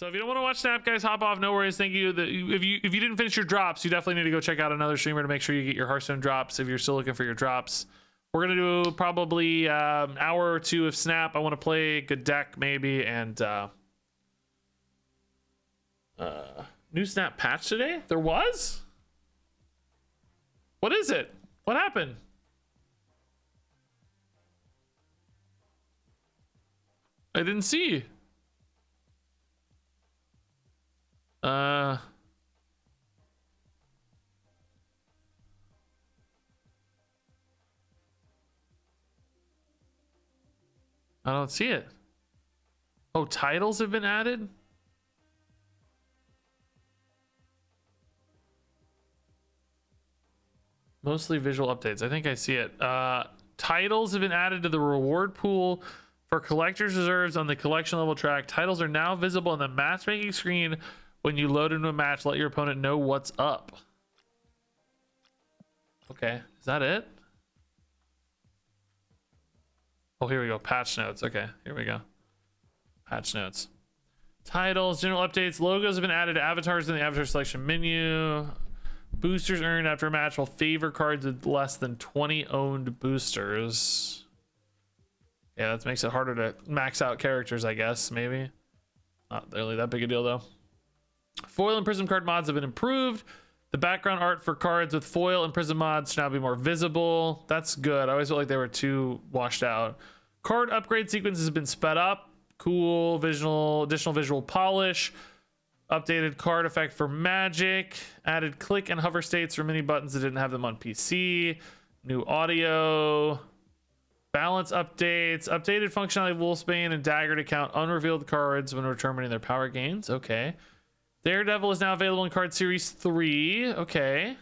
So if you don't want to watch Snap, guys, hop off. No worries. Thank you. If you didn't finish your drops, you definitely need to go check out another streamer to make sure you get your Hearthstone drops. If you're still looking for your drops, we're gonna do probably an hour or two of Snap. I want to play a good deck maybe, and new Snap patch today. There was. What is it? What happened? I didn't see. I don't see it. Oh, titles have been added? Mostly visual updates. I think I see it. Titles have been added to the reward pool for collector's reserves on the collection level track. Titles are now visible on the matchmaking screen when you load into a match. Let your opponent know what's up. Okay, is that it? Oh, here we go. Patch notes. Okay, here we go. Patch notes. Titles, general updates. Logos have been added to avatars in the avatar selection menu. Boosters earned after a match will favor cards with less than 20 owned boosters. Yeah, that makes it harder to max out characters, I guess. Maybe. Not really that big a deal, though. Foil and Prism card mods have been improved. The background art for cards with foil and Prism mods should now be more visible. That's good. I always felt like they were too washed out. Card upgrade sequences have been sped up. Cool. Additional visual polish. Updated card effect for Magic. Added click and hover states for many buttons that didn't have them on PC. New audio. Balance updates. Updated functionality of Wolfsbane and Dagger to count unrevealed cards when determining their power gains. Okay. Daredevil is now available in Card Series 3. Okay.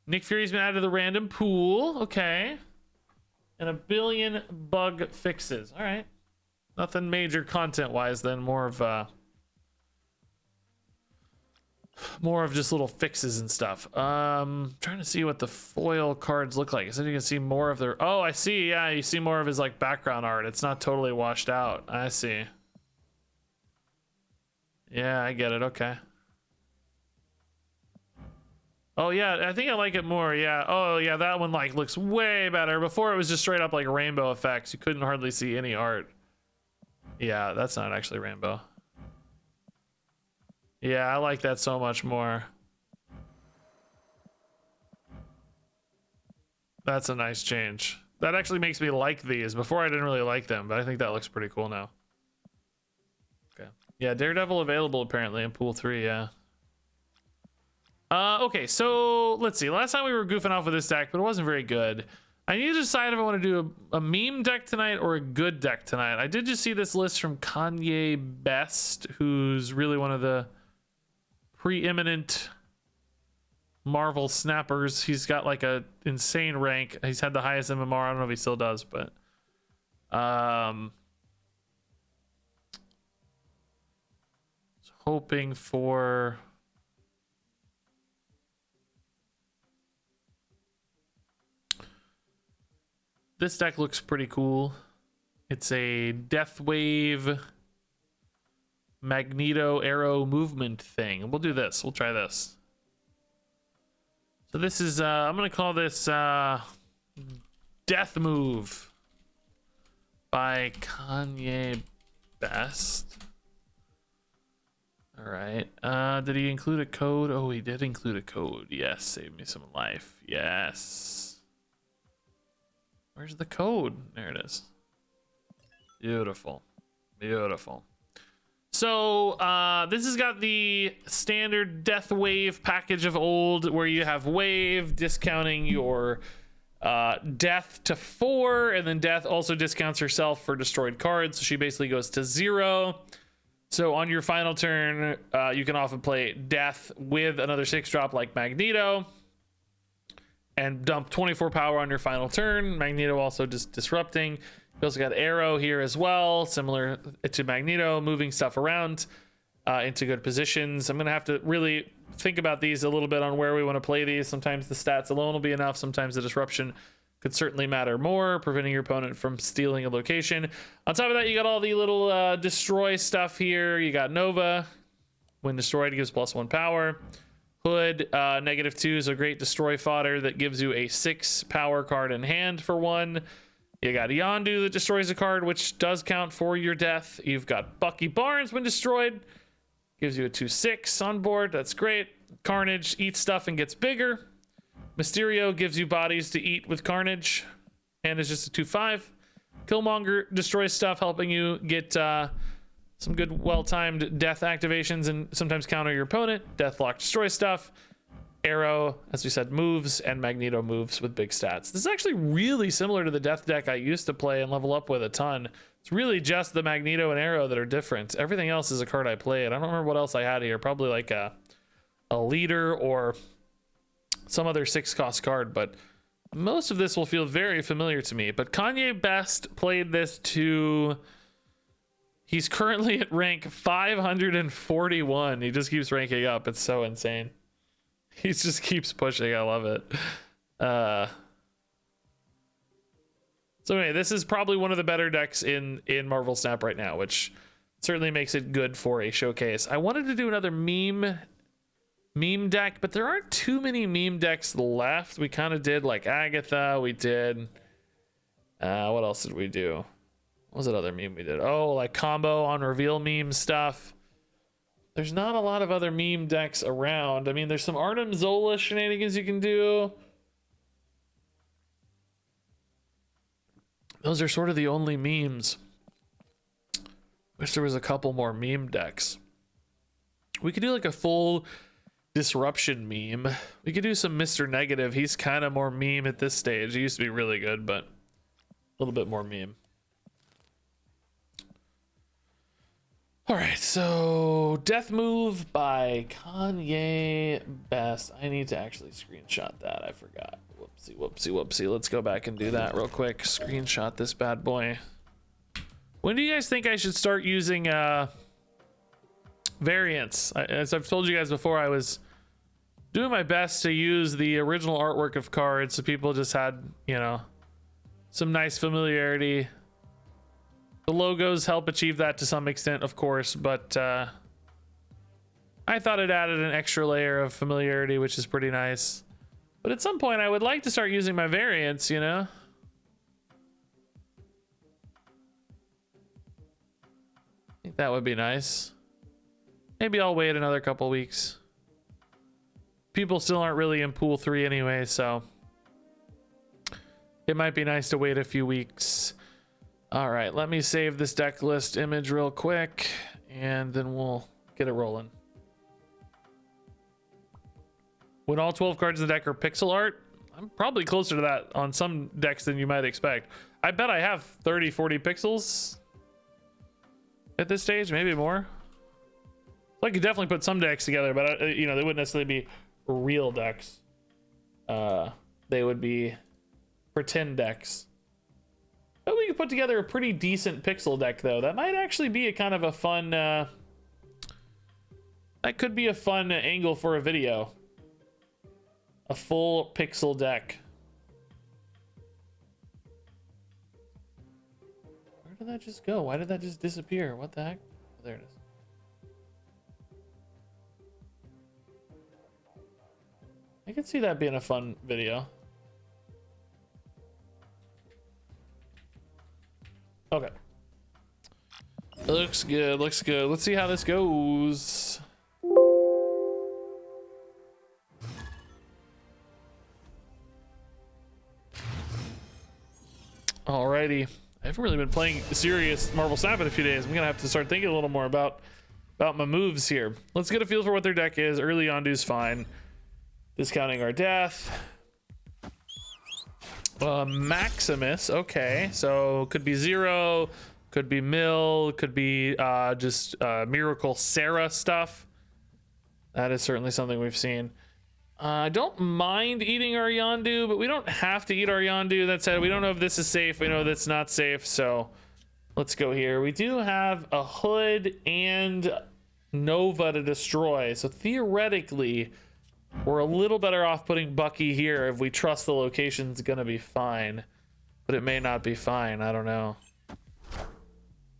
Nick Fury's been added to the random pool. Okay. And a billion bug fixes. All right. Nothing major content-wise then. More of just little fixes and stuff. Trying to see what the foil cards look like. So you can see more of their... Oh, I see. Yeah, you see more of his like background art. It's not totally washed out. I see. Yeah, I get it. Okay. Oh yeah, I think I like it more. Yeah. Oh yeah, that one like looks way better. Before it was just straight up like rainbow effects. You couldn't hardly see any art. Yeah, that's not actually rainbow. Yeah, I like that so much more. That's a nice change. That actually makes me like these. Before I didn't really like them, but I think that looks pretty cool now. Okay. Yeah, Daredevil available apparently in Pool 3, yeah. Okay, so let's see. Last time we were goofing off with this deck, but it wasn't very good. I need to decide if I want to do a meme deck tonight or a good deck tonight. I did just see this list from Kanye Best, who's really one of the preeminent Marvel snappers. He's got like a insane rank. He's had the highest MMR. I don't know if he still does, but hoping for this deck. Looks pretty cool. It's a Death Wave Magneto Aero movement thing. We'll do this. We'll try this. So this is I'm gonna call this Death Move by Kanye Best. All right. Did he include a code? Oh, he did include a code. Yes, save me some life. Yes. Where's the code? There it is. Beautiful. Beautiful. So this has got the standard Death Wave package of old, where you have Wave discounting your Death to 4, and then Death also discounts herself for destroyed cards, so she basically goes to 0. So on your final turn, you can often play Death with another 6-drop like Magneto and dump 24 power on your final turn. Magneto also just disrupting. We also got Aero here as well, similar to Magneto, moving stuff around into good positions. I'm going to have to really think about these a little bit on where we want to play these. Sometimes the stats alone will be enough. Sometimes the disruption could certainly matter more, preventing your opponent from stealing a location. On top of that, you got all the little destroy stuff here. You got Nova. When destroyed, it gives +1 power. Hood, -2 is a great destroy fodder that gives you a 6 power card in hand for 1. You got Yondu that destroys a card, which does count for your death. You've got Bucky Barnes when destroyed. Gives you a 2/6 on board. That's great. Carnage eats stuff and gets bigger. Mysterio gives you bodies to eat with Carnage and is just a 2/5. Killmonger destroys stuff, helping you get some good well-timed death activations and sometimes counter your opponent. Deathlock destroys stuff. Aero, as we said, moves, and Magneto moves with big stats. This is actually really similar to the death deck I used to play and level up with a ton. It's really just the Magneto and Aero that are different. Everything else is a card I played. I don't remember what else I had here. Probably like a leader or some other 6-cost card, but most of this will feel very familiar to me. But Kanye Best played this to... He's currently at rank 541. He just keeps ranking up. It's so insane. He just keeps pushing. I love it. So anyway, this is probably one of the better decks in Marvel Snap right now, which certainly makes it good for a showcase. I wanted to do another meme deck, but there aren't too many meme decks left. We kind of did like Agatha. We did... what else did we do? What was that other meme we did? Oh, like combo on reveal meme stuff. There's not a lot of other meme decks around. I mean, there's some Arnim Zola shenanigans you can do. Those are sort of the only memes. Wish there was a couple more meme decks. We could do like a full disruption meme. We could do some Mr. Negative. He's kind of more meme at this stage. He used to be really good, but a little bit more meme. All right, so Death Move by Kanye Best. I need to actually screenshot that. I forgot. Whoopsie, whoopsie, whoopsie. Let's go back and do that real quick. Screenshot this bad boy. When do you guys think I should start using variants? As I've told you guys before, I was doing my best to use the original artwork of cards so people just had, you know, some nice familiarity. The logos help achieve that to some extent, of course, but I thought it added an extra layer of familiarity, which is pretty nice. But at some point, I would like to start using my variants, you know? I think that would be nice. Maybe I'll wait another couple weeks. People still aren't really in Pool 3 anyway, so it might be nice to wait a few weeks. All right, let me save this deck list image real quick, and then we'll get it rolling. When all 12 cards in the deck are pixel art, I'm probably closer to that on some decks than you might expect. I bet I have 30, 40 pixels at this stage, maybe more. So I could definitely put some decks together, but you know, they wouldn't necessarily be real decks. They would be pretend decks. But we could put together a pretty decent pixel deck, though. That might actually be a kind of a fun... that could be a fun angle for a video. A full pixel deck. Where did that just go? Why did that just disappear? What the heck? Oh, there it is. I could see that being a fun video. Okay. Looks good, looks good. Let's see how this goes. Alrighty. I haven't really been playing serious Marvel Snap in a few days. I'm gonna have to start thinking a little more about my moves here. Let's get a feel for what their deck is. Early Yondu's fine. Discounting our death. Maximus, okay, so could be Zero, could be Mill, could be just Miracle Sarah stuff. That is certainly something we've seen. I don't mind eating our Yondu, but we don't have to eat our Yondu. That said, we don't know if this is safe. We know that's not safe, so let's go here. We do have a Hood and Nova to destroy, so theoretically We're a little better off putting Bucky here if we trust the location's gonna be fine, but it may not be fine. I don't know.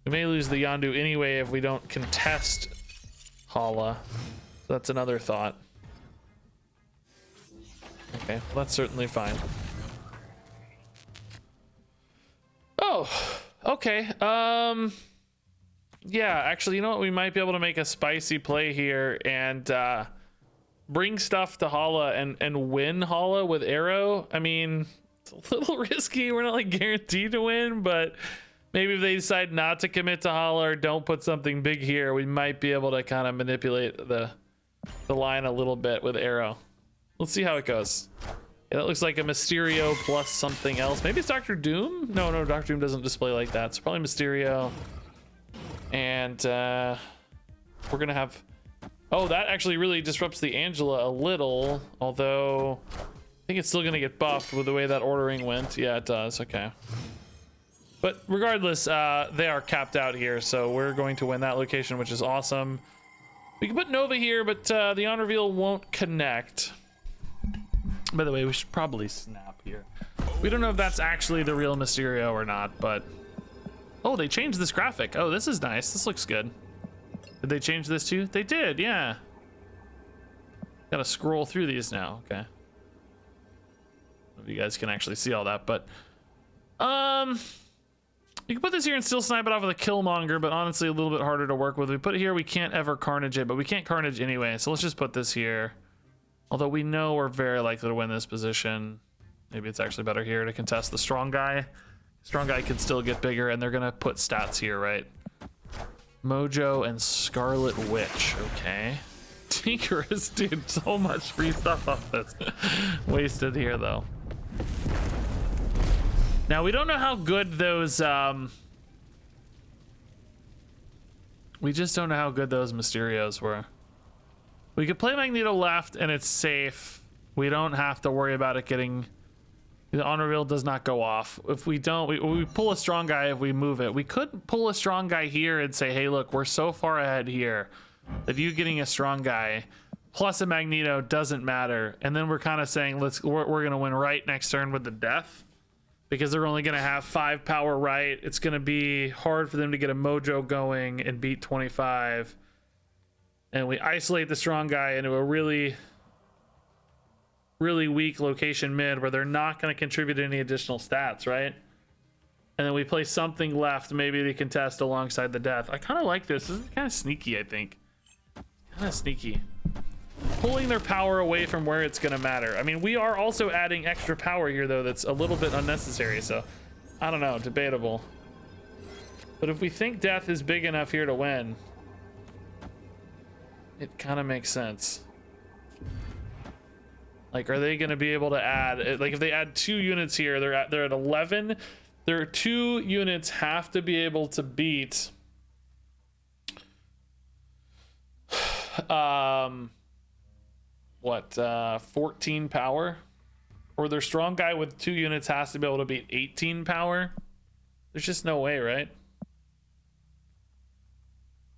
We may lose the Yondu anyway if we don't contest Hala. So that's another thought. Okay, well, that's certainly fine. Oh, okay. Yeah, actually, you know what? We might be able to make a spicy play here and bring stuff to Hala and win Hala with Aero. I mean, it's a little risky. We're not like guaranteed to win, but maybe if they decide not to commit to Hala or don't put something big here, we might be able to kind of manipulate the line a little bit with Aero. Let's see how it goes. Yeah, that looks like a Mysterio plus something else. Maybe it's Doctor Doom? No, Doctor Doom doesn't display like that. It's probably Mysterio. And we're gonna have, oh, that actually really disrupts the Angela a little, although I think it's still gonna get buffed with the way that ordering went. Yeah, it does. Okay, but regardless, they are capped out here, so we're going to win that location, which is awesome. We can put Nova here, but the on reveal won't connect. By the way, we should probably snap here. We don't know if that's actually the real Mysterio or not, but oh, they changed this graphic. Oh, this is nice. This looks good. Did they change this too? They did, yeah. Gotta scroll through these now. Okay. I don't know if you guys can actually see all that, but you can put this here and still snipe it off with a Killmonger, but honestly a little bit harder to work with. We put it here, we can't ever Carnage it, but we can't Carnage anyway, so let's just put this here. Although we know we're very likely to win this position. Maybe it's actually better here to contest the strong guy. Strong guy can still get bigger, and they're gonna put stats here, right? Mojo and Scarlet Witch, okay. Tinkerous, dude, so much free stuff off this. Wasted here, though. Now, we don't know how good those, we just don't know how good those Mysterios were. We could play Magneto left, and it's safe. We don't have to worry about it getting... The on reveal does not go off. If we don't, we pull a strong guy if we move it. We could pull a strong guy here and say, hey, look, we're so far ahead here that you getting a strong guy plus a Magneto doesn't matter. And then we're kind of saying, we're going to win right next turn with the death because they're only going to have 5 power right. It's going to be hard for them to get a Mojo going and beat 25. And we isolate the strong guy into a really weak location mid where they're not going to contribute any additional stats, right? And then we play something left, maybe they contest alongside the death. I kind of like this. This is kind of sneaky, I think. Kind of sneaky. Pulling their power away from where it's going to matter. I mean, we are also adding extra power here, though, that's a little bit unnecessary. So, I don't know. Debatable. But if we think death is big enough here to win, it kind of makes sense. Like, are they going to be able to add, like if they add 2 units here, they're at 11. Their 2 units have to be able to beat 14 power, or their strong guy with 2 units has to be able to beat 18 power. There's just no way, right?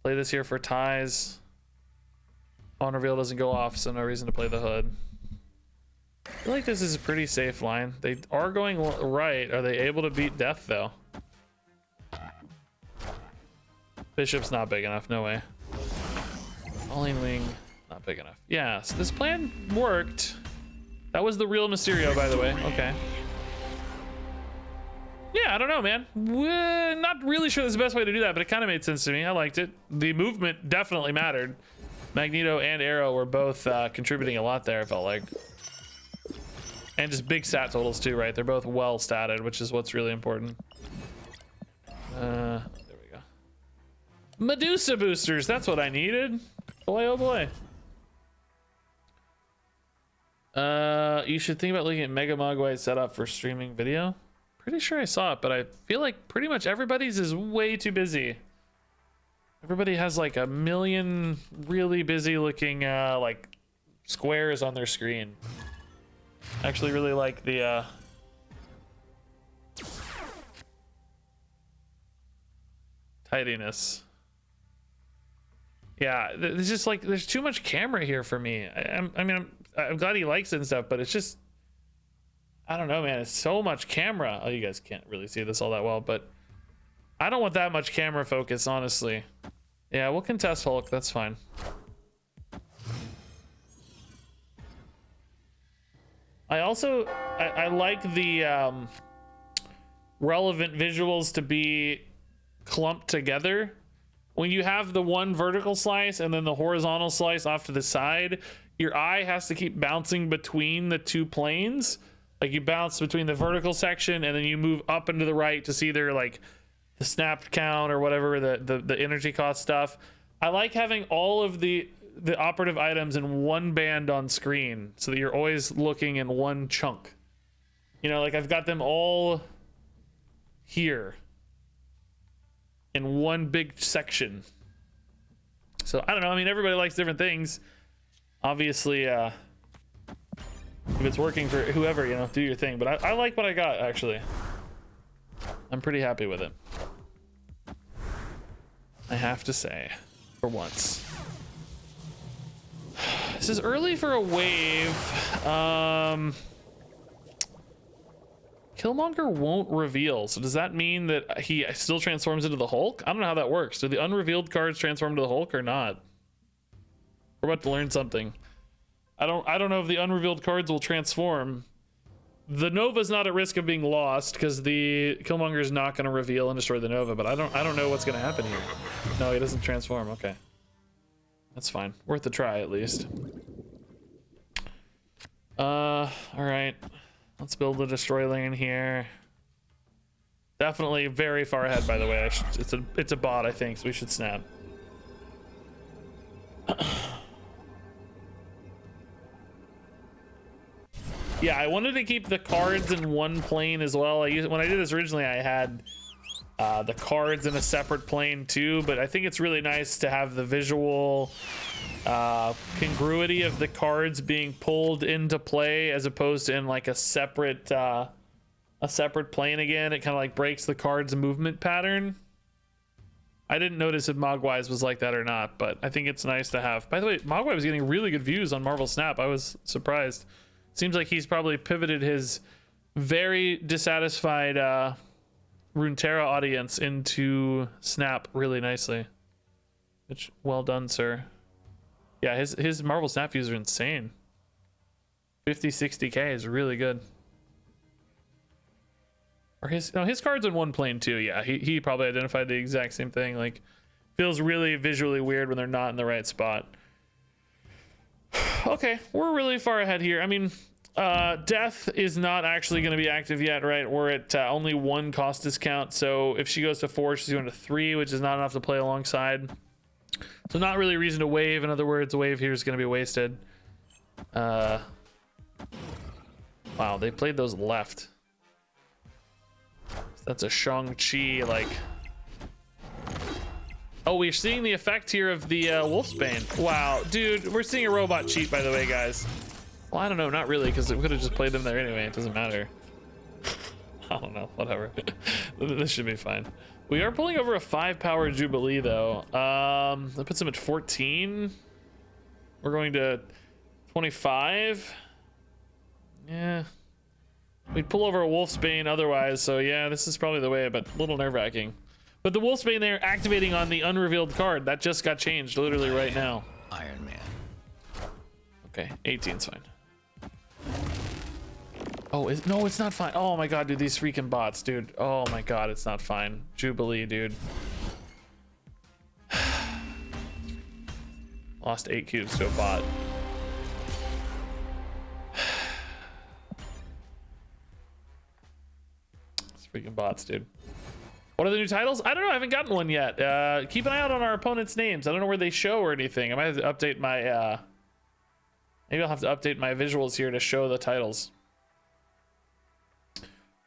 Play this here for ties. On reveal doesn't go off, so no reason to play the hood. I feel like this is a pretty safe line. They are going right. Are they able to beat death, though? Bishop's not big enough. No way. Falling Wing, not big enough. Yeah, so this plan worked. That was the real Mysterio, by the way. Okay. Yeah, I don't know, man. We're not really sure that's the best way to do that, but it kind of made sense to me. I liked it. The movement definitely mattered. Magneto and Aero were both contributing a lot there, I felt like. And just big stat totals too, right? They're both well statted, which is what's really important. There we go. Medusa boosters, that's what I needed. Boy, oh boy. You should think about looking at Mega Mogwai's setup for streaming video. Pretty sure I saw it, but I feel like pretty much everybody's is way too busy. Everybody has like a million really busy looking like squares on their screen. Actually really like the tidiness. Yeah, there's just like there's too much camera here for me. I mean I'm glad he likes it and stuff, but it's just, I don't know, man. It's so much camera. Oh, you guys can't really see this all that well, but I don't want that much camera focus, honestly. Yeah, we'll contest Hulk. That's fine. I also, I like the relevant visuals to be clumped together. When you have the one vertical slice and then the horizontal slice off to the side, your eye has to keep bouncing between the two planes. Like you bounce between the vertical section and then you move up and to the right to see their like the snap count or whatever, the energy cost stuff. I like having all of the operative items in one band on screen so that you're always looking in one chunk. You know, like I've got them all here in one big section. So I don't know. I mean, everybody likes different things. Obviously, if it's working for whoever, you know, do your thing. But I like what I got, actually. I'm pretty happy with it. I have to say, for once. This is early for a wave. Killmonger won't reveal, so does that mean that he still transforms into the Hulk? I don't know how that works. Do the unrevealed cards transform to the Hulk or not? We're about to learn something. I don't know if the unrevealed cards will transform. The Nova's not at risk of being lost because the Killmonger is not going to reveal and destroy the Nova, but I don't know what's going to happen here. No, he doesn't transform. Okay. That's fine. Worth a try at least. All right. Let's build the destroy lane here. Definitely very far ahead, by the way. It's a bot, I think, so we should snap. Yeah, I wanted to keep the cards in one plane as well. When I did this originally, I had the cards in a separate plane too, but I think it's really nice to have the visual congruity of the cards being pulled into play as opposed to in like a separate plane again. It kind of like breaks the card's movement pattern. I didn't notice if Mogwai's was like that or not, but I think it's nice to have. By the way, Mogwai was getting really good views on Marvel Snap. I was surprised. Seems like he's probably pivoted his very dissatisfied Runeterra audience into Snap really nicely. Which, well done, sir. Yeah, his Marvel Snap views are insane. 50, 60K is really good. Or his cards in one plane too. Yeah, he probably identified the exact same thing. Like, feels really visually weird when they're not in the right spot. Okay, we're really far ahead here. I mean, Death is not actually going to be active yet, right? We're at only 1 cost discount. So if she goes to 4, she's going to 3, which is not enough to play alongside. So not really a reason to wave. In other words, a wave here is going to be wasted. Wow, they played those left. That's a Shang-Chi, like... Oh, we're seeing the effect here of the Wolfsbane. Wow, dude, we're seeing a robot cheat, by the way, guys. Well, I don't know, not really, because we could have just played them there anyway. It doesn't matter. I don't know, whatever. This should be fine. We are pulling over a 5-power Jubilee, though. That puts him at 14. We're going to 25. Yeah. We'd pull over a Wolfsbane otherwise, so yeah, this is probably the way, but a little nerve-wracking. But the Wolfsbane there activating on the unrevealed card, that just got changed literally right now. Iron Man. Okay, 18's fine. Oh, no, it's not fine. Oh my god, dude, these freaking bots, dude. Oh my god, it's not fine. Jubilee, dude. Lost 8 cubes to a bot. It's freaking bots, dude. What are the new titles? I don't know. I haven't gotten one yet. Keep an eye out on our opponents' names. I don't know where they show or anything. I might have to update my... maybe I'll have to update my visuals here to show the titles.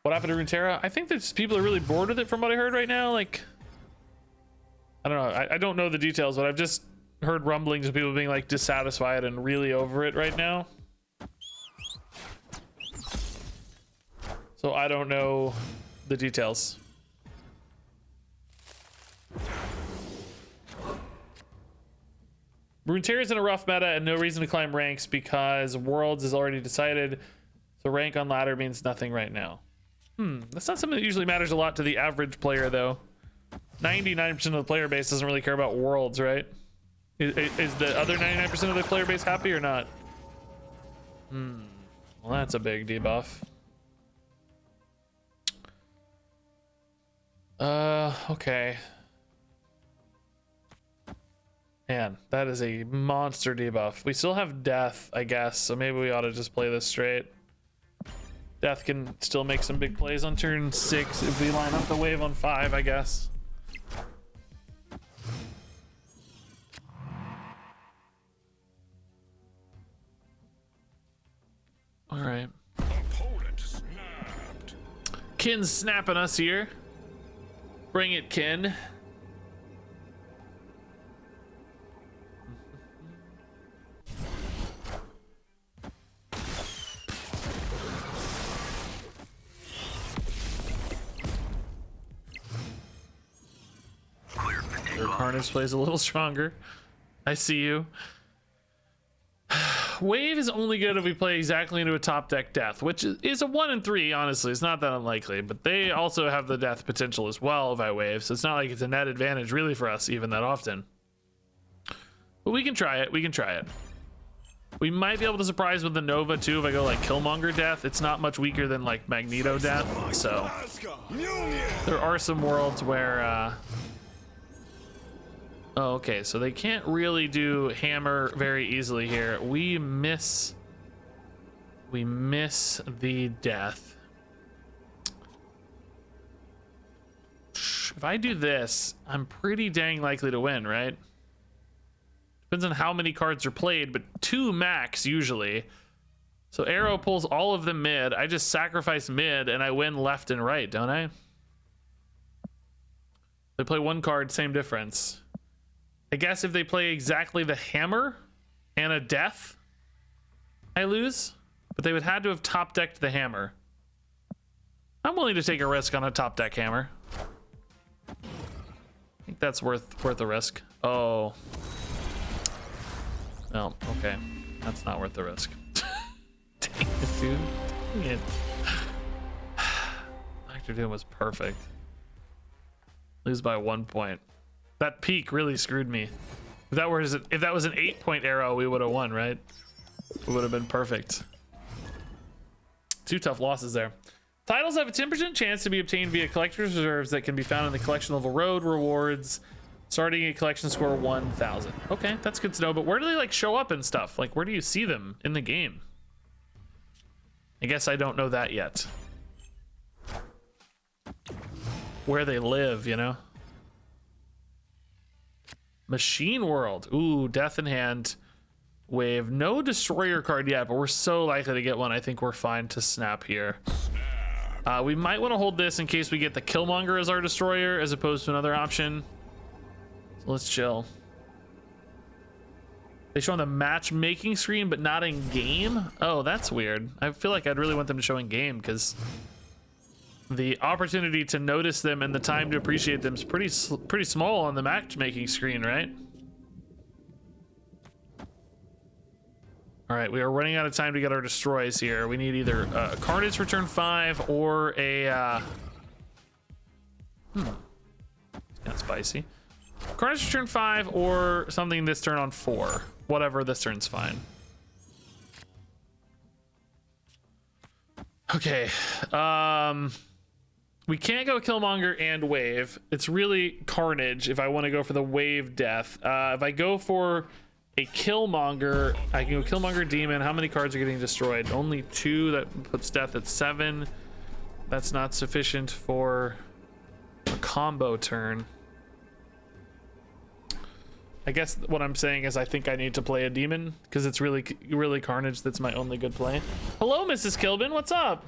What happened to Runeterra? I think that people are really bored with it from what I heard right now. Like, I don't know. I don't know the details, but I've just heard rumblings of people being like dissatisfied and really over it right now. So I don't know the details. Runeterra is in a rough meta and no reason to climb ranks because Worlds is already decided. So rank on ladder means nothing right now. That's not something that usually matters a lot to the average player, though. 99% of the player base doesn't really care about Worlds, right? Is the other 99% of the player base happy or not? Well, that's a big debuff. Okay. Man, that is a monster debuff. We still have death, I guess, so maybe we ought to just play this straight. Death can still make some big plays on turn 6 if we line up the wave on 5, I guess. All right. Kin's snapping us here. Bring it, Kin. Carnage plays a little stronger. I see you. Wave is only good if we play exactly into a top deck death, which is a 1 in 3, honestly. It's not that unlikely, but they also have the death potential as well by wave, so it's not like it's a net advantage really for us even that often. But we can try it. We can try it. We might be able to surprise with the Nova too if I go like Killmonger death. It's not much weaker than like Magneto death, so there are some worlds where oh, okay, so they can't really do hammer very easily here. We miss the death. If I do this, I'm pretty dang likely to win, right? Depends on how many cards are played, but 2 max usually. So Aero pulls all of them mid. I just sacrifice mid and I win left and right, don't I? They play 1 card, same difference. I guess if they play exactly the hammer and a death, I lose. But they would have to have top decked the hammer. I'm willing to take a risk on a top deck hammer. I think that's worth a risk. Oh. No, okay. That's not worth the risk. Dang it, dude. Dang it. Dr. Doom was perfect. Lose by 1 point. That peak really screwed me. If that was an 8-point arrow, we would have won, right? It would have been perfect. 2 tough losses there. Titles have a 10% chance to be obtained via collector's reserves that can be found in the collection level road rewards, starting at collection score 1000. Okay, that's good to know, but where do they like show up and stuff? Like, where do you see them in the game? I guess I don't know that yet. Where they live, you know? Machine World. Ooh, death in hand. Wave. No destroyer card yet, but we're so likely to get one. I think we're fine to snap here. We might want to hold this in case we get the Killmonger as our destroyer as opposed to another option. So let's chill. They show on the matchmaking screen, but not in game. Oh, that's weird. I feel like I'd really want them to show in game because the opportunity to notice them and the time to appreciate them is pretty small on the matchmaking screen, right? All right, we are running out of time to get our destroys here. We need either a Carnage for turn 5 or a it's kind of spicy. Carnage for turn 5 or something this turn on 4. Whatever, this turn's fine. Okay, we can't go Killmonger and Wave. It's really Carnage if I want to go for the Wave death. If I go for a Killmonger, I can go Killmonger Demon. How many cards are getting destroyed? Only 2. That puts death at 7. That's not sufficient for a combo turn. I guess what I'm saying is I think I need to play a Demon because it's really Carnage that's my only good play. Hello, Mrs. Killbin. What's up?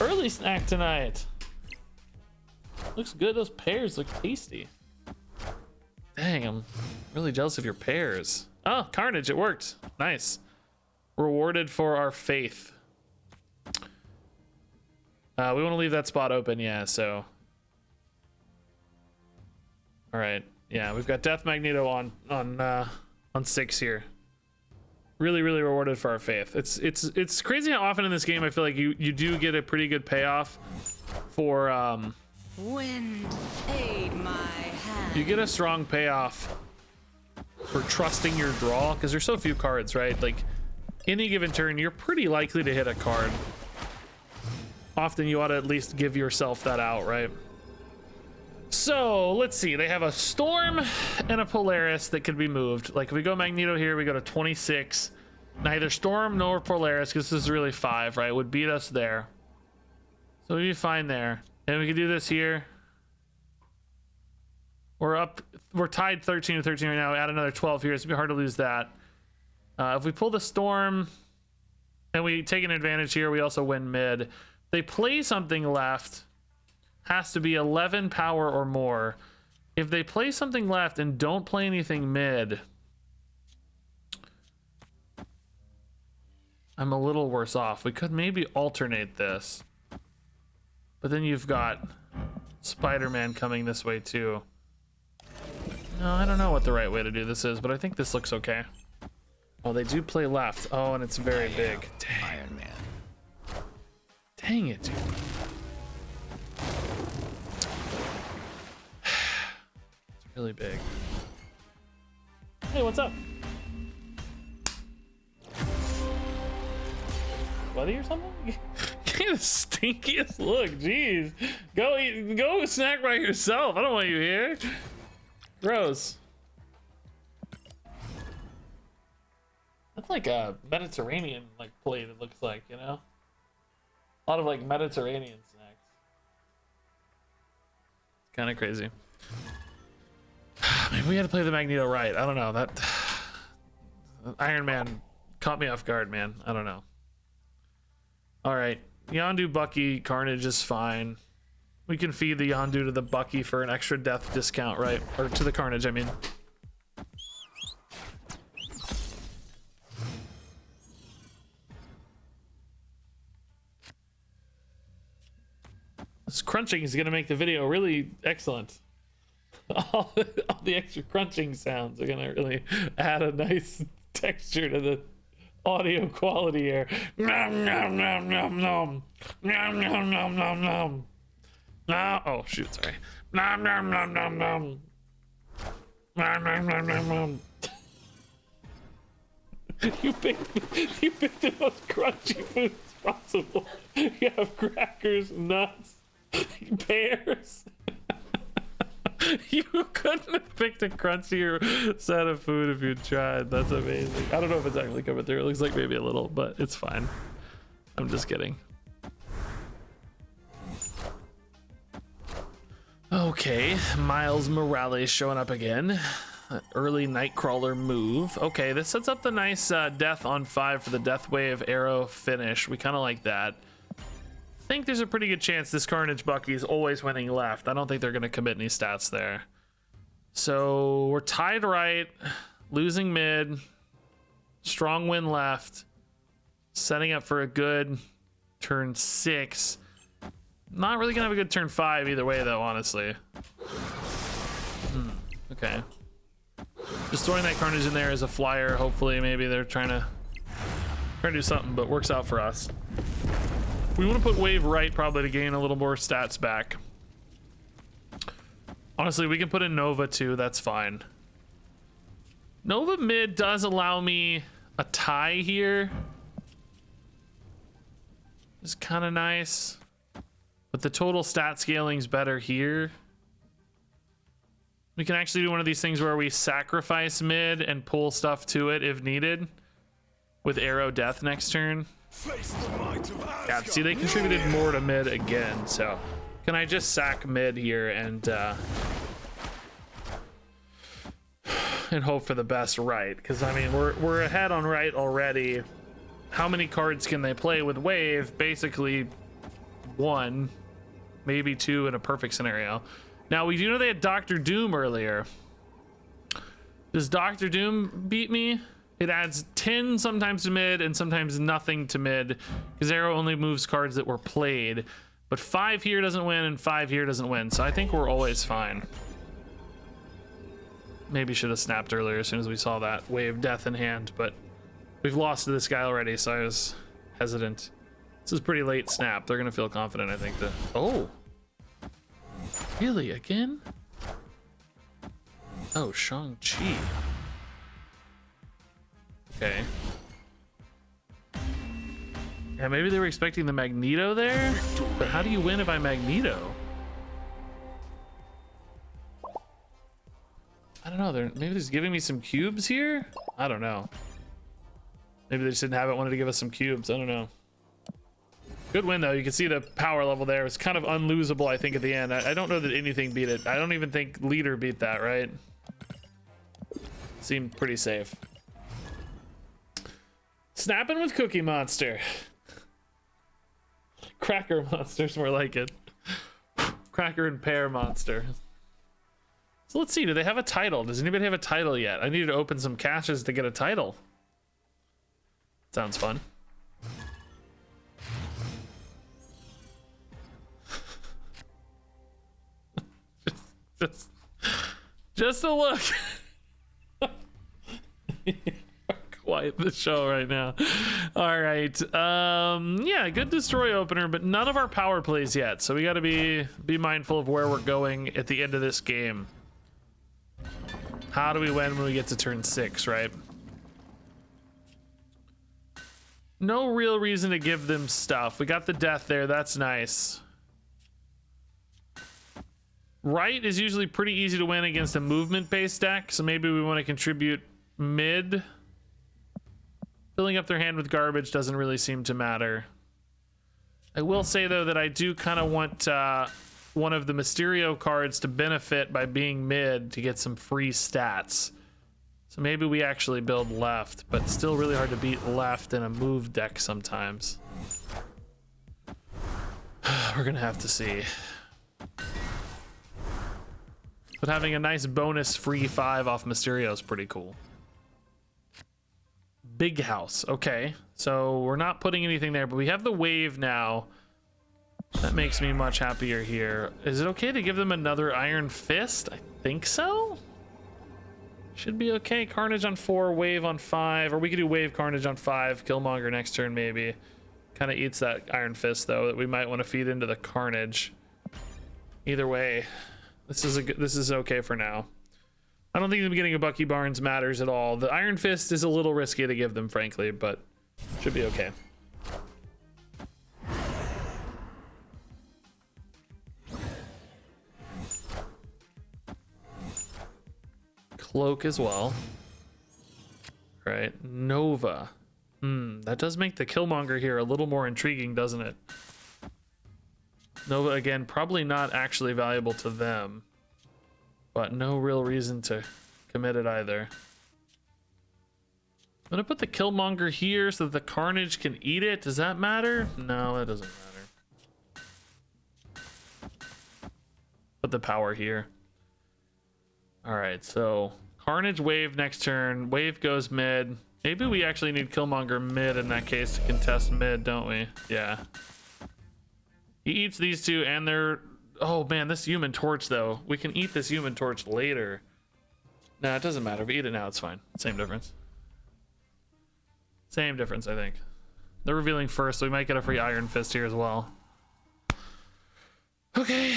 Early snack tonight. Looks good. Those pears look tasty. Dang, I'm really jealous of your pears. Oh, Carnage, it worked. Nice. Rewarded for our faith. We want to leave that spot open, yeah, so. All right, yeah, we've got Death Magneto on on 6 here. Really, really rewarded for our faith. It's crazy how often in this game I feel like you do get a pretty good payoff for Wind, aid my hand. you get a strong payoff for trusting your draw because there's so few cards, right? Like any given turn, you're pretty likely to hit a card. Often you ought to at least give yourself that out, right? So let's see. They have a Storm and a Polaris that could be moved. Like if we go Magneto here, we go to 26. Neither Storm nor Polaris, because this is really 5, right? Would beat us there. So we'd be fine there. And we could do this here. We're tied 13 to 13 right now. Add another 12 here. It's gonna be hard to lose that. If we pull the Storm and we take an advantage here, we also win mid. They play something left. Has to be 11 power or more. If they play something left and don't play anything mid, I'm a little worse off. We could maybe alternate this. But then you've got Spider-Man coming this way too. No, I don't know what the right way to do this is, but I think this looks okay. Oh, they do play left. Oh, and it's very big. Dang. Iron Man. Dang it, dude. It's really big. Hey, what's up? Sweaty or something? You have the stinkiest look. Jeez. Go snack by yourself. I don't want you here. Gross. That's like a Mediterranean like plate, it looks like, you know? A lot of like Mediterranean snacks. Kind of crazy. Maybe we had to play the Magneto right. I don't know. That Iron Man caught me off guard, man. I don't know. All right, Yondu, Bucky, Carnage is fine. We can feed the Yondu to the Bucky for an extra death discount, right? Or to the Carnage, I mean. This crunching is gonna make the video really excellent. All the extra crunching sounds are gonna really add a nice texture to the audio quality here. Nom nom nom nom nom. Nom nom nom nom nom. No, oh shoot, sorry. Nom nom nom nom nom. Nom nom nom nom nom. You picked the most crunchy foods possible. You have crackers, nuts, pears. You couldn't have picked a crunchier set of food if you tried. That's amazing. I don't know if it's actually coming through. It looks like maybe a little, but it's fine. I'm just kidding. Okay, Miles Morales showing up again. Early Nightcrawler move. Okay, this sets up the nice death on 5 for the Death Wave Aero finish. We kind of like that. I think there's a pretty good chance this Carnage Bucky is always winning left. I don't think they're going to commit any stats there. So we're tied right, losing mid, strong win left, setting up for a good turn 6. Not really going to have a good turn 5 either way, though, honestly. Okay. Just throwing that Carnage in there as a flyer. Hopefully, maybe they're trying to do something, but works out for us. We want to put Wave right probably to gain a little more stats back. Honestly, we can put in Nova too. That's fine. Nova mid does allow me a tie here. It's kind of nice. But the total stat scaling's better here. We can actually do one of these things where we sacrifice mid and pull stuff to it if needed. With Aero Death next turn. Yeah, see, they contributed more to mid again, so can I just sack mid here and hope for the best right? Because I mean, we're ahead on right already. How many cards can they play with Wave? Basically 1, maybe 2 in a perfect scenario. Now we do know they had Dr. Doom earlier. Does Dr. Doom beat me? It adds 10 sometimes to mid and sometimes nothing to mid because Aero only moves cards that were played. But 5 here doesn't win and 5 here doesn't win. So I think we're always fine. Maybe should have snapped earlier as soon as we saw that wave death in hand, but we've lost to this guy already, so I was hesitant. This is pretty late snap. They're gonna feel confident, I think. Oh, really? Again? Oh, Shang-Chi. Okay. Yeah, maybe they were expecting the Magneto there, but how do you win if I Magneto? I don't know. Maybe they're just giving me some cubes here. I don't know. Maybe they just didn't have it. Wanted to give us some cubes. I don't know. Good win though. You can see the power level there. It's kind of unlosable, I think, at the end. I don't know that anything beat it. I don't even think leader beat that, right? Seemed pretty safe. Snapping with Cookie Monster. Cracker Monster's more like it. Cracker and Pear Monster. So let's see, do they have a title? Does anybody have a title yet? I needed to open some caches to get a title. Sounds fun. just a look. Quiet the show right now. All right. Yeah, good destroy opener, but none of our power plays yet. So we got to be mindful of where we're going at the end of this game. How do we win when we get to turn 6, right? No real reason to give them stuff. We got the death there. That's nice. Right is usually pretty easy to win against a movement-based deck, so maybe we want to contribute mid. Filling up their hand with garbage doesn't really seem to matter. I will say, though, that I do kind of want one of the Mysterio cards to benefit by being mid to get some free stats. So maybe we actually build left, but still really hard to beat left in a move deck sometimes. We're gonna have to see. But having a nice bonus free 5 off Mysterio is pretty cool. Big house. Okay, so we're not putting anything there, but we have the wave now. That makes me much happier here. Is it okay to give them another Iron Fist? I think so. Should be okay. Carnage on 4, wave on 5, or we could do wave Carnage on 5, Killmonger next turn maybe. Kind of eats that Iron Fist though, that we might want to feed into the Carnage. Either way, this is okay for now. I don't think them getting a Bucky Barnes matters at all. The Iron Fist is a little risky to give them, frankly, but should be okay. Cloak as well. Right, Nova. That does make the Killmonger here a little more intriguing, doesn't it? Nova, again, probably not actually valuable to them, but no real reason to commit it either. I'm gonna put the Killmonger here so that the Carnage can eat it. Does that matter? No, that doesn't matter. Put the power here. All right, so Carnage wave next turn. Wave goes mid. Maybe we actually need Killmonger mid in that case to contest mid, don't we? Yeah. He eats these two and they're... Oh man, this Human Torch though. We can eat this Human Torch later. No, it doesn't matter. If we eat it now, it's fine. Same difference. Same difference, I think. They're revealing first, so we might get a free Iron Fist here as well. Okay.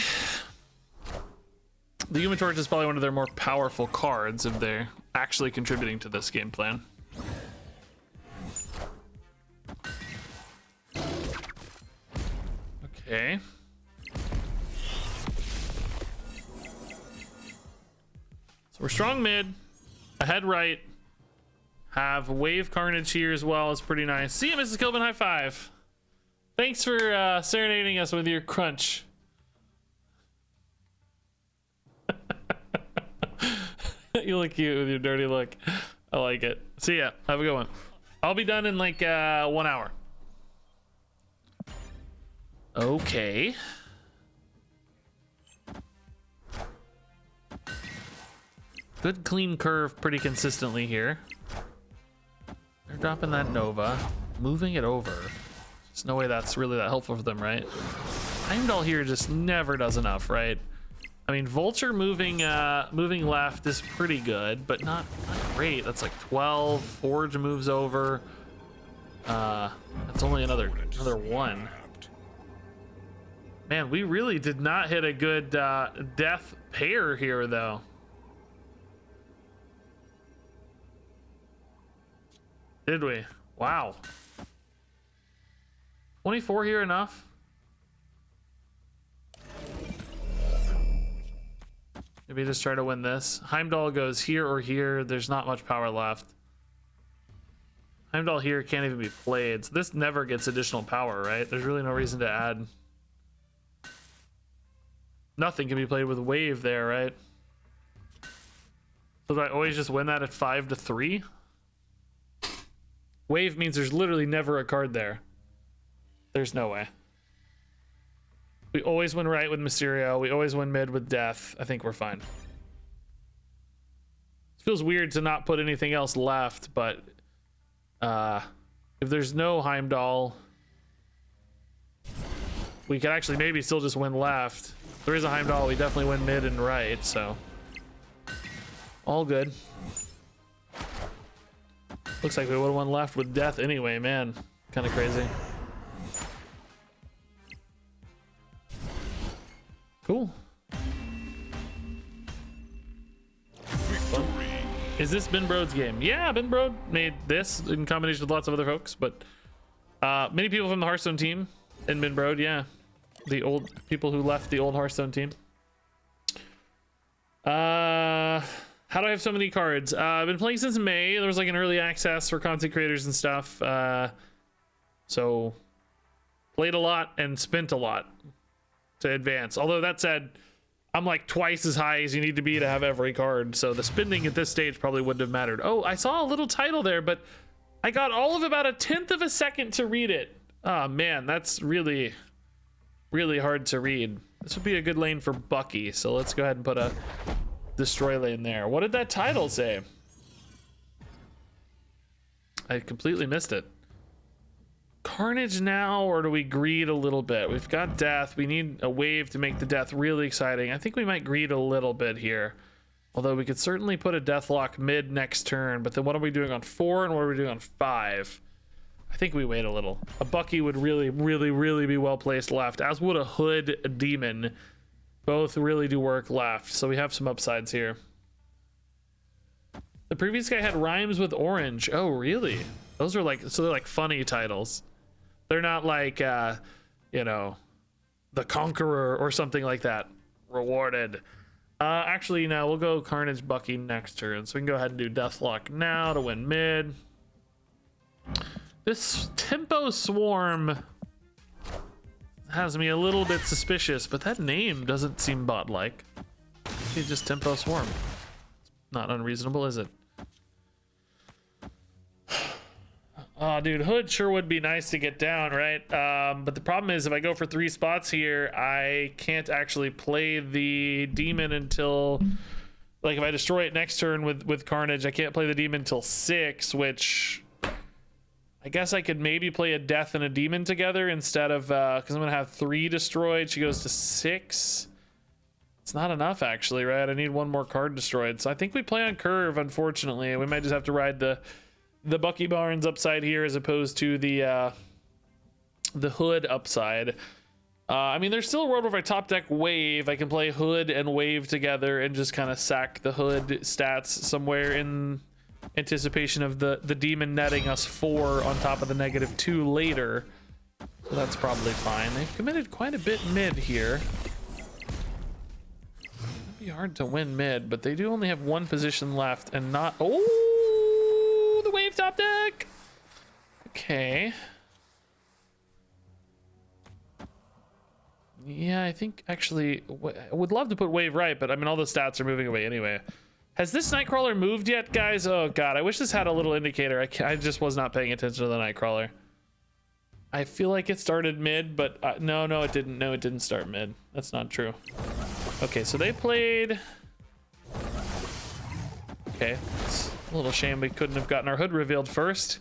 The Human Torch is probably one of their more powerful cards if they're actually contributing to this game plan. Okay. So we're strong mid, ahead right, have wave Carnage here as well. It's pretty nice. See you, RegisKillbin. High five. Thanks for serenading us with your crunch. You look cute with your dirty look. I like it. See ya. Have a good one. I'll be done in like 1 hour. Okay. Good clean curve pretty consistently here. They're dropping that Nova, moving it over. There's no way that's really that helpful for them, right? Heimdall here just never does enough, right? I mean, Vulture moving left is pretty good, but not great. That's like 12. Forge moves over. That's only another one. Man, we really did not hit a good death pair here, though. Did we? Wow. 24 here enough? Maybe just try to win this. Heimdall goes here or here. There's not much power left. Heimdall here can't even be played. So this never gets additional power, right? There's really no reason to add. Nothing can be played with wave there, right? So do I always just win that at 5-3? Wave means there's literally never a card there. There's no way. We always win right with Mysterio. We always win mid with Death. I think we're fine. It feels weird to not put anything else left, but if there's no Heimdall, we could actually maybe still just win left. If there is a Heimdall, we definitely win mid and right, so all good. Looks like we would have won left with Death anyway, man. Kind of crazy. Cool. Fun. Is this Ben Brode's game? Yeah, Ben Brode made this in combination with lots of other folks, but many people from the Hearthstone team in Ben Brode, yeah. The old people who left the old Hearthstone team. How do I have so many cards? I've been playing since May. There was like an early access for content creators and stuff. So played a lot and spent a lot to advance. Although that said, I'm like twice as high as you need to be to have every card. So the spending at this stage probably wouldn't have mattered. Oh, I saw a little title there, but I got all of about 1/10 of a second to read it. Oh man, that's really, really hard to read. This would be a good lane for Bucky. So let's go ahead and put a destroy lane there. What did that title say? I completely missed it. Carnage now, or do we greed a little bit? We've got Death. We need a wave to make the Death really exciting. I think we might greed a little bit here. Although we could certainly put a Deathlock mid next turn, but then what are we doing on 4 and what are we doing on 5? I think we wait a little. A Bucky would really, really, really be well placed left, as would a Hood, a Demon. Both really do work left, so we have some upsides here. The previous guy had rhymes with orange. Oh, really? Those are like, so they're like funny titles. They're not like, you know, the Conqueror or something like that. Rewarded. Actually, no, we'll go Carnage Bucky next turn. So we can go ahead and do Deathlock now to win mid. This Tempo Swarm has me a little bit suspicious, but that name doesn't seem bot-like. It's just Tempo Swarm. Not unreasonable, is it? Oh, dude, Hood sure would be nice to get down, right? But the problem is if I go for 3 spots here, I can't actually play the Demon until... Like, if I destroy it next turn with Carnage, I can't play the Demon until 6, which... I guess I could maybe play a Death and a Demon together instead of... Because I'm going to have 3 destroyed. She goes to 6. It's not enough, actually, right? I need 1 more card destroyed. So I think we play on curve, unfortunately. We might just have to ride the Bucky Barnes upside here as opposed to the Hood upside. I mean, there's still a world where if I top deck Wave, I can play Hood and Wave together and just kind of sack the Hood stats somewhere in anticipation of the Demon netting us 4 on top of the -2 later. So that's probably fine. They've committed quite a bit mid here. It'd be hard to win mid, but they do only have 1 position left and not... Oh, the Wave top deck! Okay. Yeah, I think actually I would love to put Wave right, but I mean all the stats are moving away anyway. Has this Nightcrawler moved yet, guys? Oh god, I wish this had a little indicator. I just was not paying attention to the Nightcrawler. I feel like it started mid, but no, it didn't. No, it didn't start mid. That's not true. Okay, so they played... Okay, it's a little shame we couldn't have gotten our Hood revealed first.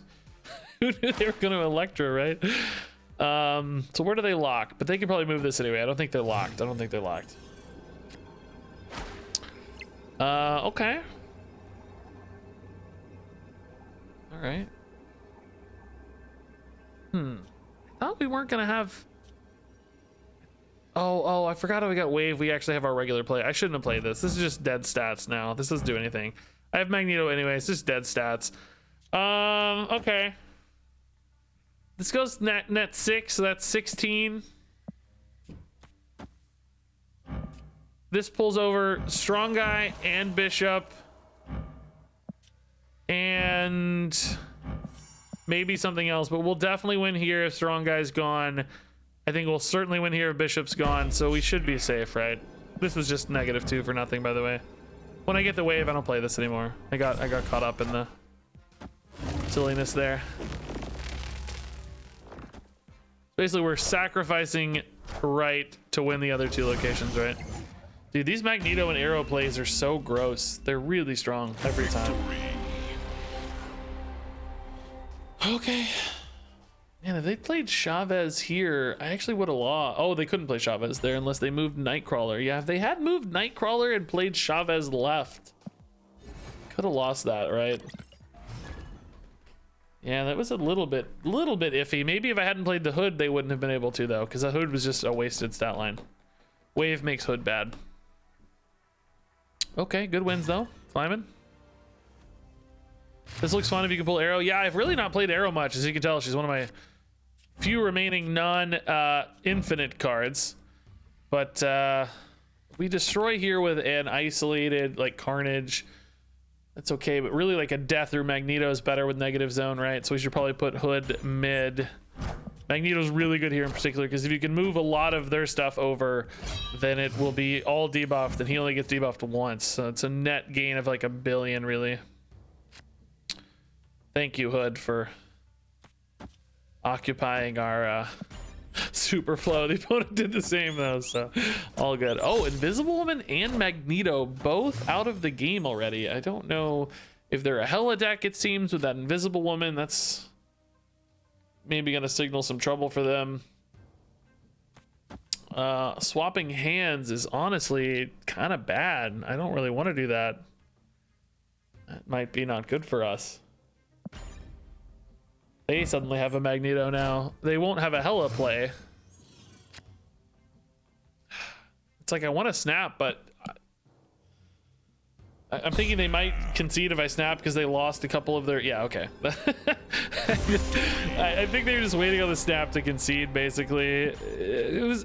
Who knew they were going to Electra, right? So where do they lock? But they can probably move this anyway. I don't think they're locked. Okay. All right. I thought we weren't gonna have. Oh, I forgot how we got wave. We actually have our regular play. I shouldn't have played this. This is just dead stats now. This doesn't do anything. I have Magneto anyway. It's just dead stats. Okay. This goes net 6, so that's 16. This pulls over Strong Guy and Bishop. And maybe something else, but we'll definitely win here if Strong Guy's gone. I think we'll certainly win here if Bishop's gone, so we should be safe, right? This was just -2 for nothing, by the way. When I get the wave, I don't play this anymore. I got caught up in the silliness there. Basically, we're sacrificing right to win the other 2 locations, right? Dude, these Magneto and Aero plays are so gross. They're really strong every time. Okay. Man, if they played Chavez here, I actually would have lost. Oh, they couldn't play Chavez there unless they moved Nightcrawler. Yeah, if they had moved Nightcrawler and played Chavez left, could have lost that, right? Yeah, that was a little bit iffy. Maybe if I hadn't played the Hood, they wouldn't have been able to, though, because the Hood was just a wasted stat line. Wave makes Hood bad. Okay, good wins, though. Flyman. This looks fun if you can pull Aero. Yeah, I've really not played Aero much. As you can tell, she's one of my few remaining non-infinite cards. But we destroy here with an isolated, like, Carnage. That's okay, but really, like, a Death or Magneto is better with negative zone, right? So we should probably put Hood mid. Magneto's really good here in particular, because if you can move a lot of their stuff over, then it will be all debuffed, and he only gets debuffed once. So it's a net gain of, like, 1 billion, really. Thank you, Hood, for occupying our super flow. The opponent did the same, though, so all good. Oh, Invisible Woman and Magneto both out of the game already. I don't know if they're a Hella deck, it seems, with that Invisible Woman. That's maybe going to signal some trouble for them. Swapping hands is honestly kind of bad. I don't really want to do that. That might be not good for us. They suddenly have a Magneto now. They won't have a Hella play. It's like I want to snap, but I'm thinking they might concede if I snap because they lost a couple of their... Yeah, okay. I think they were just waiting on the snap to concede, basically.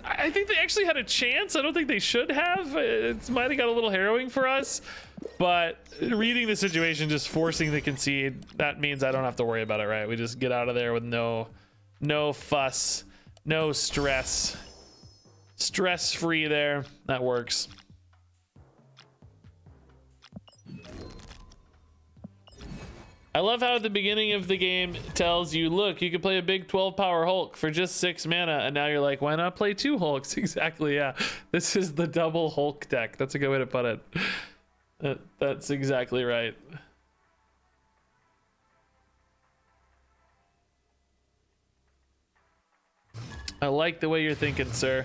I think they actually had a chance. I don't think they should have. It might have got a little harrowing for us. But reading the situation, just forcing the concede, that means I don't have to worry about it, right? We just get out of there with no fuss, no stress. Stress-free there. That works. I love how at the beginning of the game it tells you, look, you can play a big 12 power Hulk for just 6 mana, and now you're like, why not play 2 Hulks? Exactly, yeah. This is the double Hulk deck. That's a good way to put it. That's exactly right. I like the way you're thinking, sir.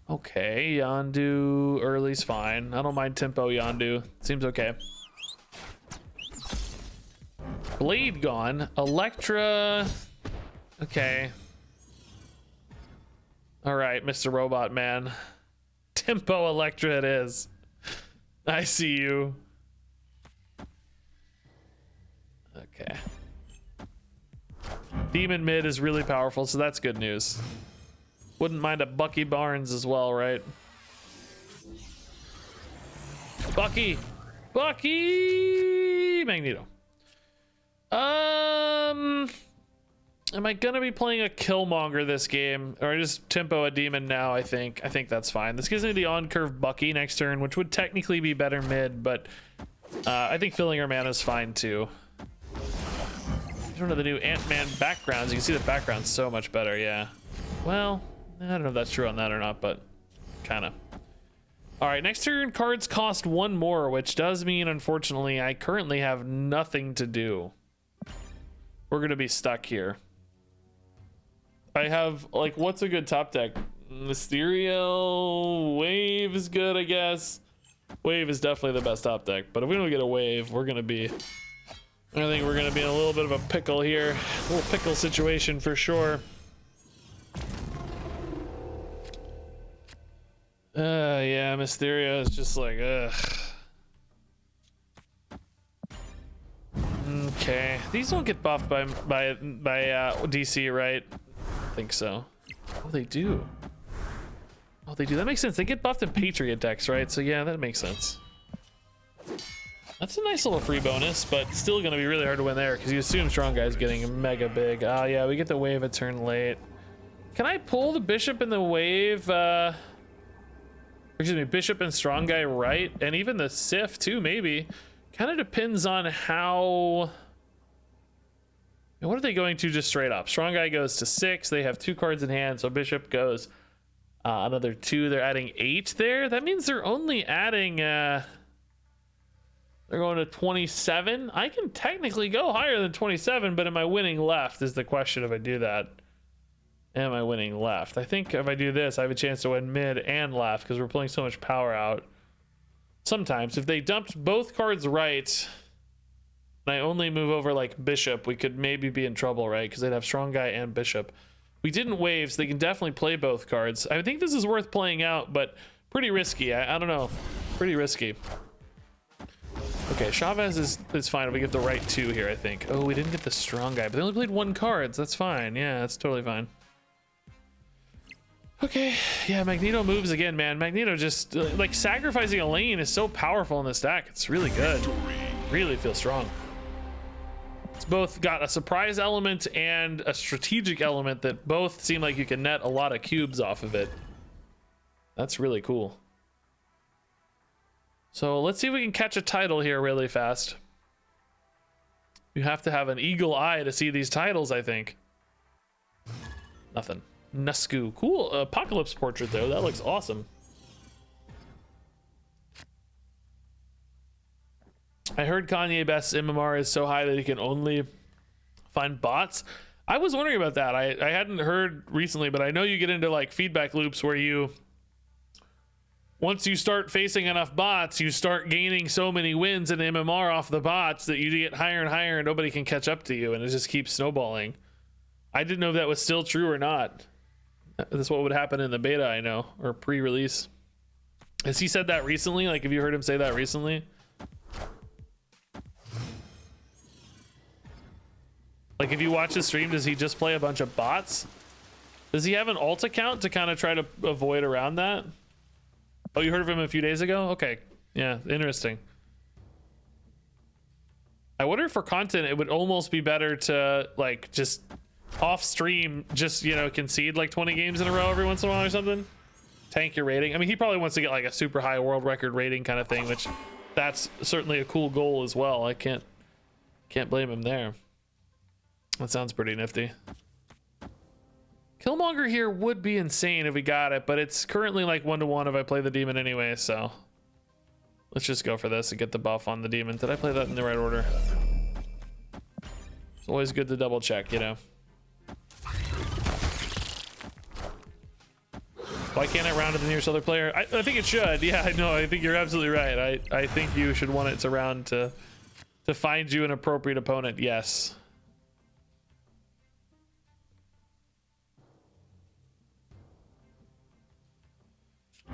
Okay, Yondu early's fine. I don't mind tempo Yondu. Seems okay. Blade gone. Electra. Okay. All right, Mr. Robot Man. Tempo Electra it is. I see you. Okay. Demon mid is really powerful, so that's good news. Wouldn't mind a Bucky Barnes as well, right? Bucky! Bucky! Magneto. Am I gonna be playing a Killmonger this game? Or just tempo a demon now, I think. I think that's fine. This gives me the on-curve Bucky next turn, which would technically be better mid, but I think filling her mana is fine too. I don't know the new Ant-Man backgrounds. You can see the background's so much better, yeah. Well, I don't know if that's true on that or not, but kind of. All right, next turn cards cost 1 more, which does mean, unfortunately, I currently have nothing to do. We're gonna be stuck here. I have like, what's a good top deck? Mysterio, Wave is good, I guess. Wave is definitely the best top deck, but if we don't get a Wave, we're gonna be, I think we're gonna be in a little bit of a pickle here. A little pickle situation for sure. Yeah, Mysterio is just like, ugh. Okay, these don't get buffed by DC, right? I think so. Oh, they do. Oh, they do. That makes sense. They get buffed in Patriot decks, right? So yeah, that makes sense. That's a nice little free bonus, but still gonna be really hard to win there because you assume Strong Guy's getting mega big. Oh yeah, we get the Wave a turn late. Can I pull the Bishop in the Wave? Excuse me, Bishop and Strong Guy right, and even the Sif too, maybe. Kind of depends on how. What are they going to just straight up? Strong Guy goes to 6. They have 2 cards in hand, so Bishop goes another 2. They're adding 8 there. That means they're only adding. They're going to 27. I can technically go higher than 27, but am I winning left? Is the question if I do that. Am I winning left? I think if I do this, I have a chance to win mid and left because we're pulling so much power out. Sometimes, if they dumped both cards right, and I only move over like Bishop, we could maybe be in trouble, right? Because they'd have Strong Guy and Bishop. We didn't wave, so they can definitely play both cards. I think this is worth playing out, but pretty risky. I don't know. Pretty risky. Okay, Chavez is fine if we get the right 2 here, I think. Oh, we didn't get the Strong Guy, but they only played 1 card, so that's fine. Yeah, that's totally fine. Okay, yeah, Magneto moves again, man. Magneto just, like, sacrificing a lane is so powerful in this deck. It's really good. Really feels strong. It's both got a surprise element and a strategic element that both seem like you can net a lot of cubes off of it. That's really cool. So let's see if we can catch a title here really fast. You have to have an eagle eye to see these titles, I think. Nothing. Nusku. Cool Apocalypse portrait though. That looks awesome. I heard Kanye Best's MMR is so high that he can only find bots. I was wondering about that. I hadn't heard recently, but I know you get into like feedback loops where you, once you start facing enough bots, you start gaining so many wins in MMR off the bots that you get higher and higher and nobody can catch up to you, and it just keeps snowballing. I didn't know if that was still true or not. That's what would happen in the beta, I know, or pre-release. Has he said that recently? Like, have you heard him say that recently? Like, if you watch his stream, does he just play a bunch of bots? Does he have an alt account to kind of try to avoid around that? Oh, you heard of him a few days ago? Okay. Yeah, interesting. I wonder if for content, it would almost be better to, like, just off stream, just, you know, concede like 20 games in a row every once in a while or something. Tank your rating. I mean, he probably wants to get like a super high world record rating kind of thing, which that's certainly a cool goal as well. I can't blame him there. That sounds pretty nifty. Killmonger here would be insane if we got it, but it's currently like 1-to-1 if I play the demon anyway, so let's just go for this and get the buff on the demon. Did I play that in the right order? It's always good to double check, you know. Why can't it round to the nearest other player? I think it should. Yeah, I know. I think you're absolutely right. I think you should want it to round to find you an appropriate opponent. Yes.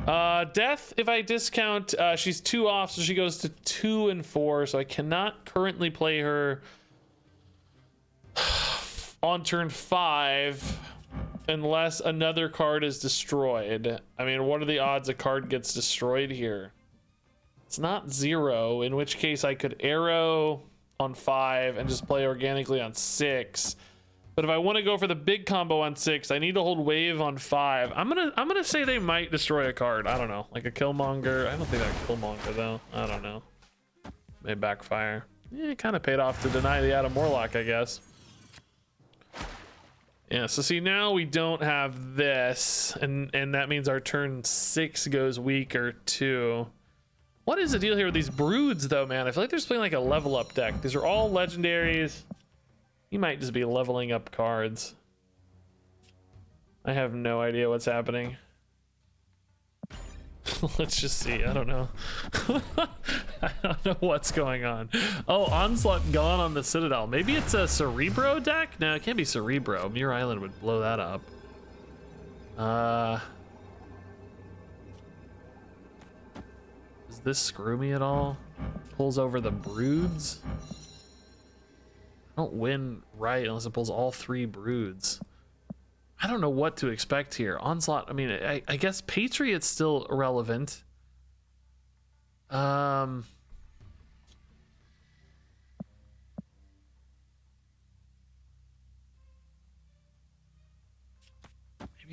Death, if I discount, she's 2 off, so she goes to 2 and 4, so I cannot currently play her on turn 5 unless another card is destroyed. I mean, what are the odds a card gets destroyed here? It's not 0, in which case I could Aero on 5 and just play organically on 6. But if I want to go for the big combo on 6, I need to hold Wave on 5. I'm gonna say they might destroy a card. I don't know, like a Killmonger. I don't think that Killmonger though. I don't know. May backfire. Yeah, it kind of paid off to deny the Adam Warlock, I guess. Yeah, so see, now we don't have this, and that means our turn 6 goes weaker too. What is the deal here with these broods though, man? I feel like they're just playing like a level up deck. These are all legendaries. You might just be leveling up cards. I have no idea what's happening. Let's just see. I don't know. I don't know what's going on. Oh, Onslaught gone on the Citadel. Maybe it's a Cerebro deck? No, it can't be Cerebro. Muir Island would blow that up. Does this screw me at all? Pulls over the broods? I don't win right unless it pulls all 3 broods. I don't know what to expect here. Onslaught, I mean, I guess Patriot's still irrelevant. Maybe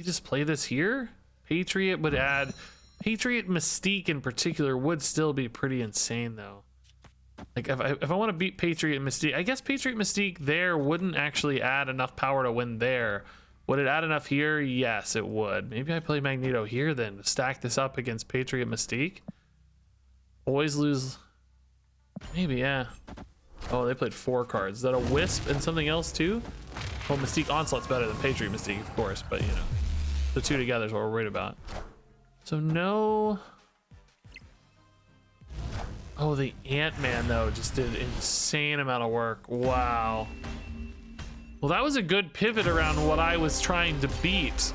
just play this here? Patriot would add... Patriot Mystique in particular would still be pretty insane, though. Like, if I want to beat Patriot Mystique... I guess Patriot Mystique there wouldn't actually add enough power to win there. Would it add enough here? Yes, it would. Maybe I play Magneto here then to stack this up against Patriot Mystique. Always lose. Maybe, yeah. Oh, they played 4 cards. Is that a Wisp and something else too? Well, Mystique Onslaught's better than Patriot Mystique, of course, but you know, the 2 together is what we're worried about. So no. Oh, the Ant-Man though just did an insane amount of work. Wow. Well, that was a good pivot around what I was trying to beat.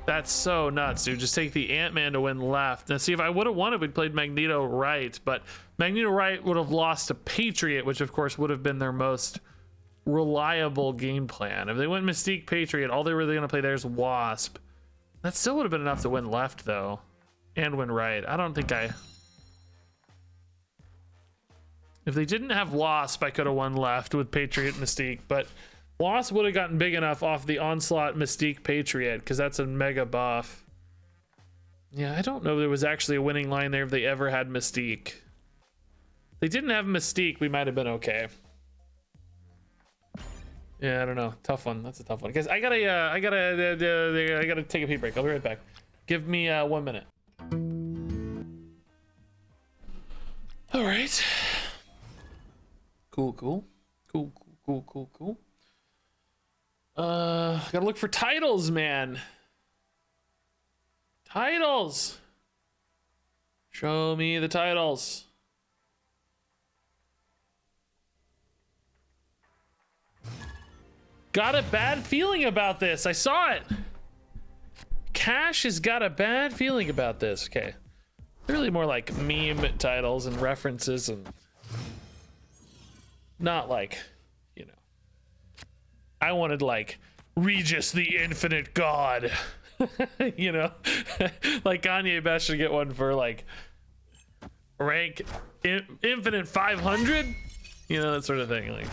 That's so nuts, dude. Just take the Ant-Man to win left. Now, see, if I would have won it, we'd played Magneto right, but Magneto right would have lost to Patriot, which of course would have been their most reliable game plan. If they went Mystique Patriot, all they were really going to play there is Wasp. That still would have been enough to win left, though, and win right. I don't think I... If they didn't have Wasp, I could have won left with Patriot Mystique, but... Wasp would have gotten big enough off the Onslaught Mystique Patriot because that's a mega buff. Yeah, I don't know if there was actually a winning line there if they ever had Mystique. If they didn't have Mystique, we might have been okay. Yeah, I don't know. Tough one. That's a tough one. Guys, I gotta take a pee break. I'll be right back. Give me 1 minute. All right. Cool. Gotta look for titles, man. Titles. Show me the titles. Got a bad feeling about this. I saw it. Cash has got a bad feeling about this. Okay. They're really more like meme titles and references and not like, you know. I wanted like Regis the Infinite God. You know, like Kanye Best should get one for like rank infinite 500, you know, that sort of thing. Like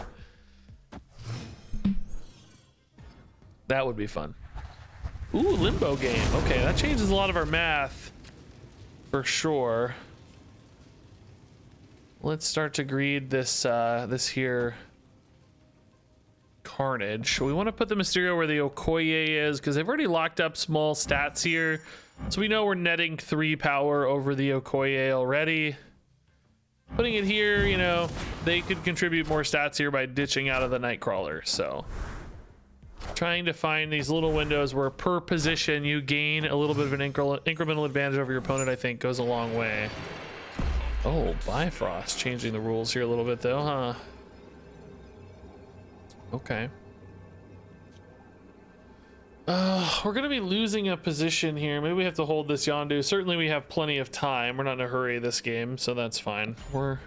that would be fun. Ooh, limbo game. Okay, that changes a lot of our math for sure. Let's start to greed this this here Carnage. We want to put the Mysterio where the Okoye is because they've already locked up small stats here, so we know we're netting 3 power over the Okoye already. Putting it here, you know, they could contribute more stats here by ditching out of the Nightcrawler. So trying to find these little windows where per position you gain a little bit of an incremental advantage over your opponent, I think goes a long way. Oh, Bifrost changing the rules here a little bit though, huh? Okay. We're gonna be losing a position here. Maybe we have to hold this Yondu. Certainly we have plenty of time. We're not in a hurry this game, so that's fine. We're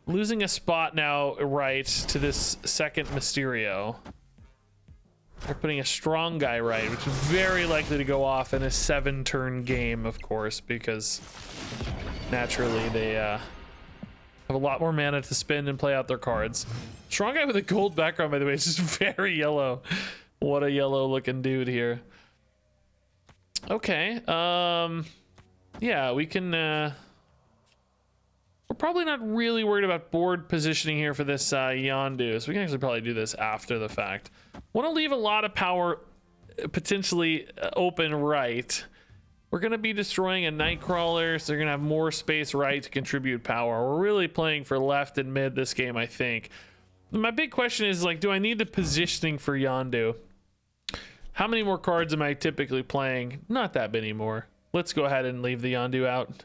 losing a spot now right to this second Mysterio. They're putting a strong guy right, which is very likely to go off in a 7-turn game, of course, because naturally they have a lot more mana to spend and play out their cards. Strong guy with a gold background, by the way, is just very yellow. What a yellow looking dude here. Okay, yeah, we can we're probably not really worried about board positioning here for this Yondu, so we can actually probably do this after the fact. Want to leave a lot of power potentially open right. We're going to be destroying a Nightcrawler, so they're going to have more space right to contribute power. We're really playing for left and mid this game, I think. My big question is, like, do I need the positioning for Yondu? How many more cards am I typically playing? Not that many more. Let's go ahead and leave the Yondu out.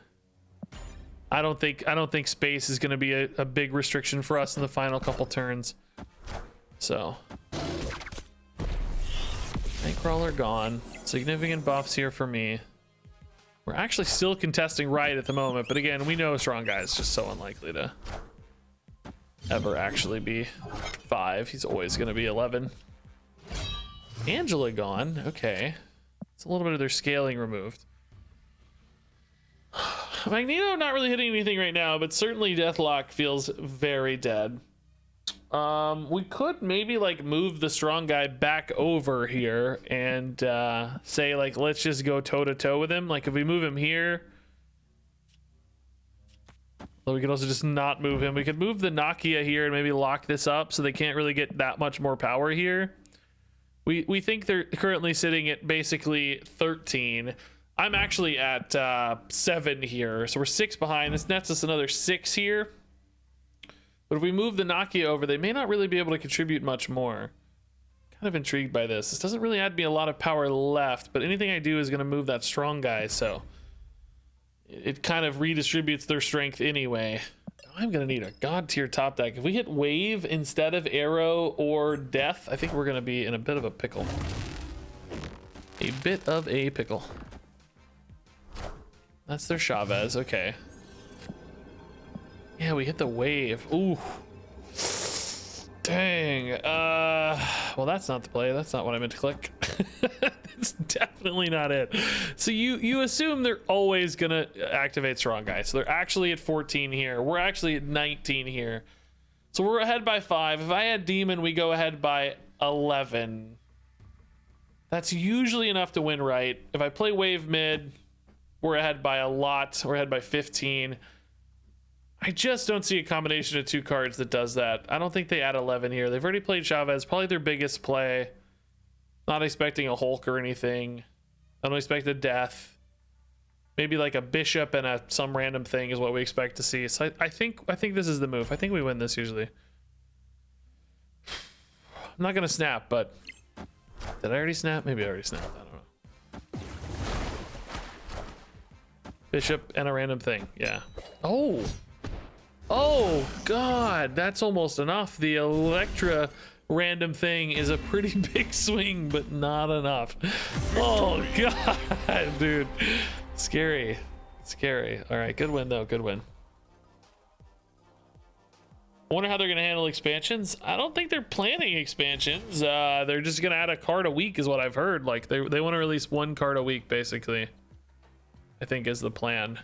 I don't think space is going to be a big restriction for us in the final couple turns. So, Nightcrawler gone. Significant buffs here for me. We're actually still contesting right at the moment, but again, we know Strong Guy is just so unlikely to ever actually be 5. He's always going to be 11. Angela gone. Okay. It's a little bit of their scaling removed. Magneto not really hitting anything right now, but certainly Deathlock feels very dead. We could maybe like move the Strong Guy back over here and say like let's just go toe to toe with him. Like if we move him here, well, we could also just not move him. We could move the Nakia here and maybe lock this up so they can't really get that much more power here. We think they're currently sitting at basically 13. I'm actually at 7 here, so we're 6 behind. This nets us another 6 here. But if we move the Nakia over, they may not really be able to contribute much more. Kind of intrigued by this. This doesn't really add me a lot of power left, but anything I do is going to move that Strong Guy, so it kind of redistributes their strength anyway. I'm going to need a God tier top deck. If we hit Wave instead of Aero or Death, I think we're going to be in a bit of a pickle. A bit of a pickle. That's their Chavez, okay. Yeah, we hit the Wave. Ooh. Dang. Well, that's not the play. That's not what I meant to click. It's definitely not it. So you assume they're always gonna activate Strong Guy. So they're actually at 14 here. We're actually at 19 here. So we're ahead by 5. If I had Demon, we go ahead by 11. That's usually enough to win, right? If I play Wave mid, we're ahead by a lot. We're ahead by 15. I just don't see a combination of 2 cards that does that. I don't think they add 11 here. They've already played Chavez, probably their biggest play. Not expecting a Hulk or anything. I don't expect a Death. Maybe like a Bishop and some random thing is what we expect to see. So I think this is the move. I think we win this usually. I'm not gonna snap, but did I already snap? Maybe I already snapped. I don't know. Bishop and a random thing. Yeah. Oh God, that's almost enough. The Electra random thing is a pretty big swing, but not enough. Oh God, dude. Scary. All right, good win though, good win. I wonder how they're gonna handle expansions. I don't think they're planning expansions. They're just gonna add a card a week is what I've heard. Like they want to release 1 card a week basically, I think is the plan.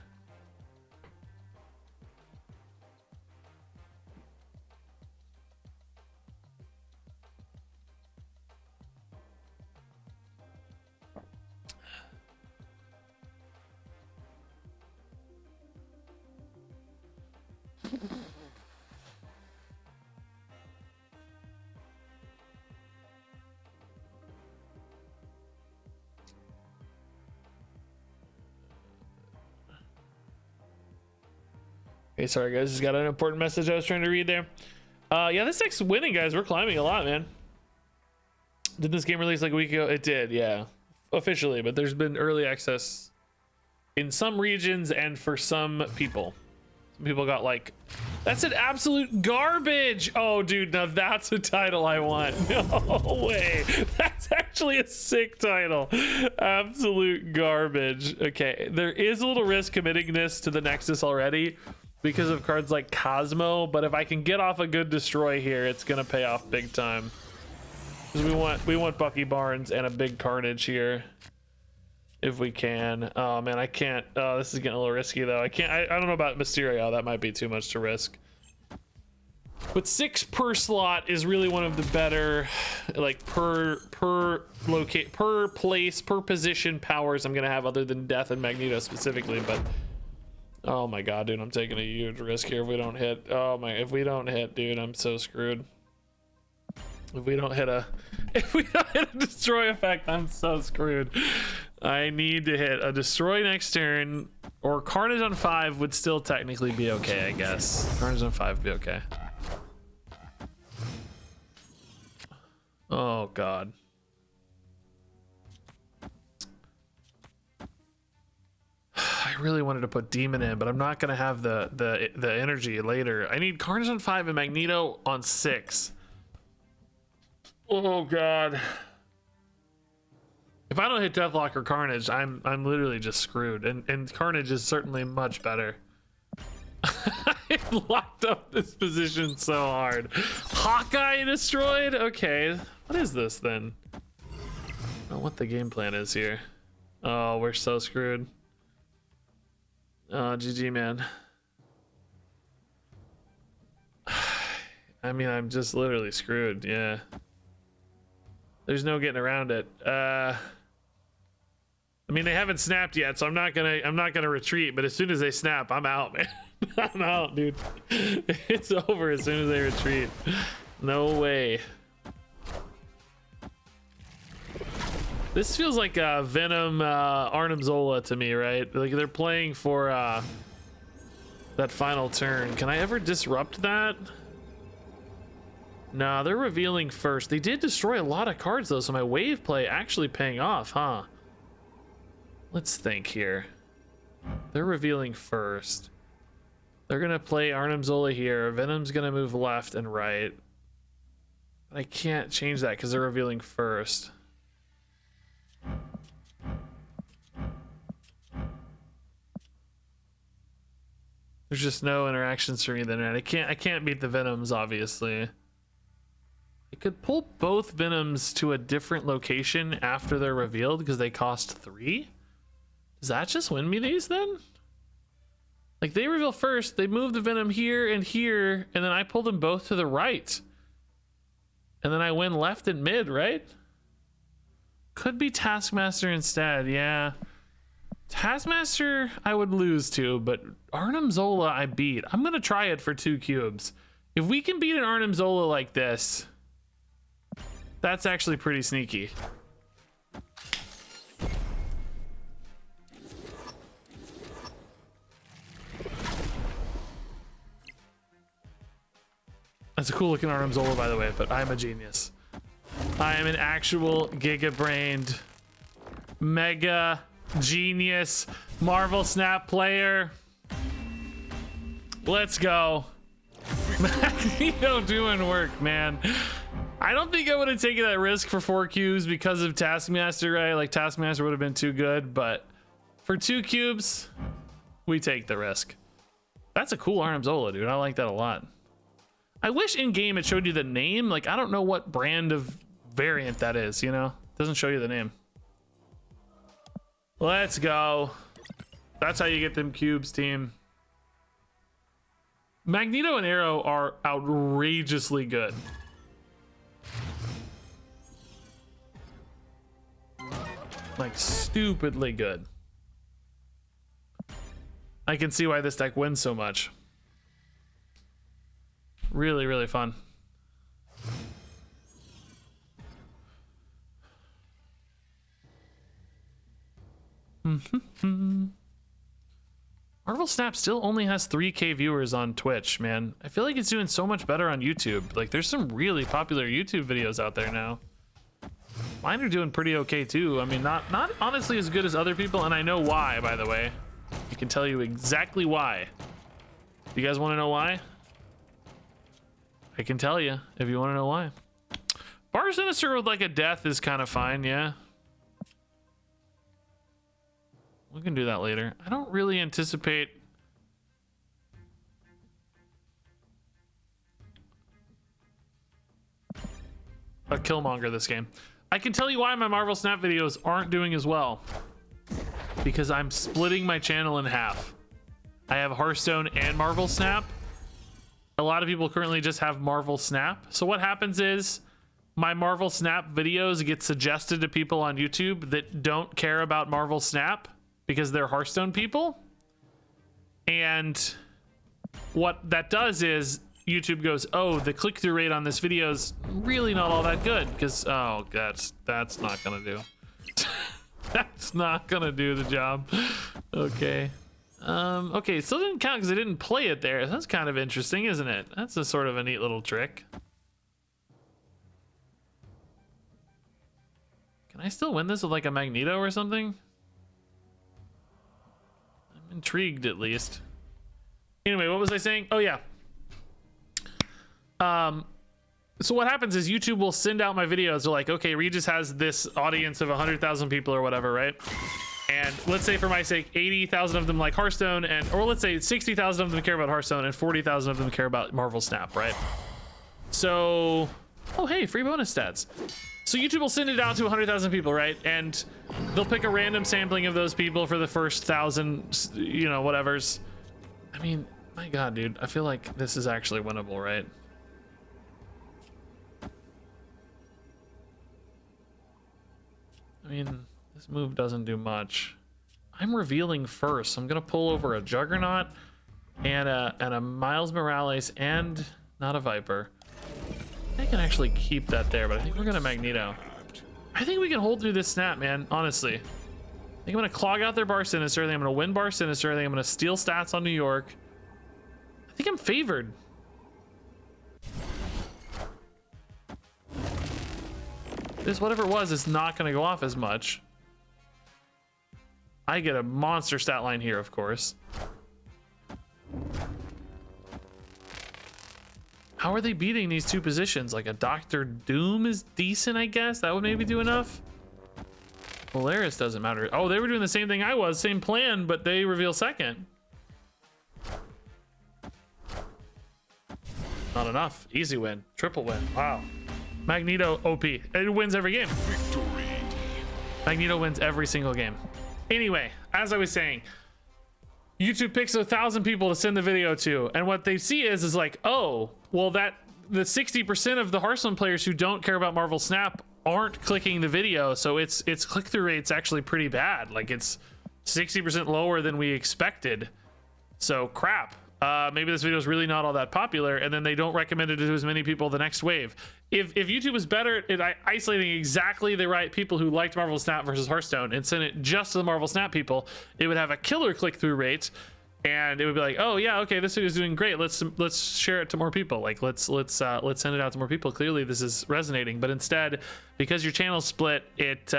Okay, sorry guys, just got an important message I was trying to read there. Yeah, this deck's winning, guys. We're climbing a lot, man. Did this game release like a week ago? It did, yeah. Officially, but there's been early access in some regions and for some people. Some people got like, that's an absolute garbage. Oh, dude, now that's a title I want. No way. That's actually a sick title. Absolute garbage. Okay, there is a little risk committing this to the Nexus already because of cards like Cosmo, but if I can get off a good destroy here, it's gonna pay off big time. Because we want Bucky Barnes and a big Carnage here if we can. Oh man, I can't. Oh, this is getting a little risky though. I don't know about Mysterio. That might be too much to risk. But 6 per slot is really one of the better, like per place, per position powers I'm gonna have, other than Death and Magneto specifically. But oh my god, dude, I'm taking a huge risk here if we don't hit. Oh my, if we don't hit, dude, I'm so screwed. If we don't hit a destroy effect, I'm so screwed. I need to hit a destroy next turn, or Carnage on 5 would still technically be okay, I guess. Carnage on 5 would be okay. Oh god. really wanted to put Demon in, but I'm not gonna have the energy later. I need Carnage on 5 and Magneto on 6. Oh god. If I don't hit Deathlock or Carnage, I'm literally just screwed. And Carnage is certainly much better. I locked up this position so hard. Hawkeye destroyed? Okay. What is this then? I don't know what the game plan is here. Oh, we're so screwed. Oh, GG, man. I mean, I'm just literally screwed. Yeah. There's no getting around it. I mean, they haven't snapped yet, so I'm not gonna retreat. But as soon as they snap, I'm out, man. I'm out, dude. It's over as soon as they retreat. No way. This feels like Venom Arnim Zola to me, right? Like they're playing for that final turn. Can I ever disrupt that? Nah, they're revealing first. They did destroy a lot of cards though, so my wave play actually paying off, huh? Let's think here. They're revealing first. They're gonna play Arnim Zola here. Venom's gonna move left and right. I can't change that because they're revealing first. There's just no interactions for me then, right? I can't beat the Venoms, obviously. I could pull both Venoms to a different location after they're revealed because they cost 3. Does that just win me these then? Like they reveal first, they move the Venom here, and then I pull them both to the right. And then I win left and mid, right? Could be Taskmaster instead, yeah. Taskmaster I would lose to, but Arnim Zola I beat. I'm gonna try it for 2 cubes. If we can beat an Arnim Zola like this, that's actually pretty sneaky. That's a cool looking Arnim Zola, by the way, but I'm a genius. I am an actual giga-brained, mega genius Marvel Snap player. Let's go. Magneto doing work, man. I don't think I would have taken that risk for 4 cubes because of Taskmaster, right? Like Taskmaster would have been too good, but for 2 cubes, we take the risk. That's a cool Arnim Zola, dude. I like that a lot. I wish in game it showed you the name. Like, I don't know what brand of variant that is, you know? It doesn't show you the name. Let's go. That's how you get them cubes, team. Magneto and Aero are outrageously good. Like, stupidly good. I can see why this deck wins so much. Really, really fun. Marvel Snap still only has 3K viewers on Twitch, man. I feel like it's doing so much better on YouTube. Like, there's some really popular YouTube videos out there now. Mine are doing pretty okay too. I mean, not honestly as good as other people, and I know why, by the way. I can tell you exactly why. You guys want to know why? I can tell you if you want to know why. Bar Sinister with like a death is kind of fine, yeah. We can do that later. I don't really anticipate a Killmonger this game. I can tell you why my Marvel Snap videos aren't doing as well. Because I'm splitting my channel in half. I have Hearthstone and Marvel Snap. A lot of people currently just have Marvel Snap. So what happens is my Marvel Snap videos get suggested to people on YouTube that don't care about Marvel Snap because they're Hearthstone people. And what that does is YouTube goes, oh, the click-through rate on this video is really not all that good because, oh, that's not gonna do. That's not gonna do the job. Okay. Okay, it still didn't count because I didn't play it there. That's kind of interesting, isn't it? That's a sort of a neat little trick. Can I still win this with like a Magneto or something? I Intrigued, at least. Anyway, what was I saying? Oh, yeah. So what happens is YouTube will send out my videos. They're like, okay, Regis has this audience of 100,000 people or whatever, right? And let's say, for my sake, 80,000 of them like Hearthstone, or let's say 60,000 of them care about Hearthstone and 40,000 of them care about Marvel Snap, right? So, oh, hey, free bonus stats. So YouTube will send it out to 100,000 people, right? And they'll pick a random sampling of those people for the first 1,000, you know, whatevers. I mean, my God, dude, I feel like this is actually winnable, right? I mean, this move doesn't do much. I'm revealing first. I'm gonna pull over a Juggernaut and a Miles Morales and not a Viper. I can actually keep that there, but I think we're gonna Magneto. I think we can hold through this snap, man, honestly. I think I'm gonna clog out their Bar Sinister. I think I'm gonna win Bar Sinister. I think I'm gonna steal stats on New York. I think I'm favored. This, whatever it was, is not gonna go off as much. I get a monster stat line here, of course. How are they beating these two positions? Like a Doctor Doom is decent, I guess. That would maybe do enough. Polaris doesn't matter. Oh, they were doing the same thing I was, same plan, but they reveal second. Not enough. Easy win. Triple win. Wow. Magneto OP. It wins every game. Victory. Magneto wins every single game. Anyway, as I was saying, YouTube picks 1,000 people to send the video to, and what they see is like, oh, well, that the 60% of the Hearthstone players who don't care about Marvel Snap aren't clicking the video, so its click-through rate's actually pretty bad. Like, it's 60% lower than we expected. So crap. Maybe this video is really not all that popular, and then they don't recommend it to as many people the next wave. If YouTube was better at isolating exactly the right people who liked Marvel Snap versus Hearthstone and sent it just to the Marvel Snap people, it would have a killer click-through rate, and it would be like, oh yeah, okay, this video is doing great. Let's share it to more people. Like let's send it out to more people. Clearly, this is resonating. But instead, because your channel's split, it's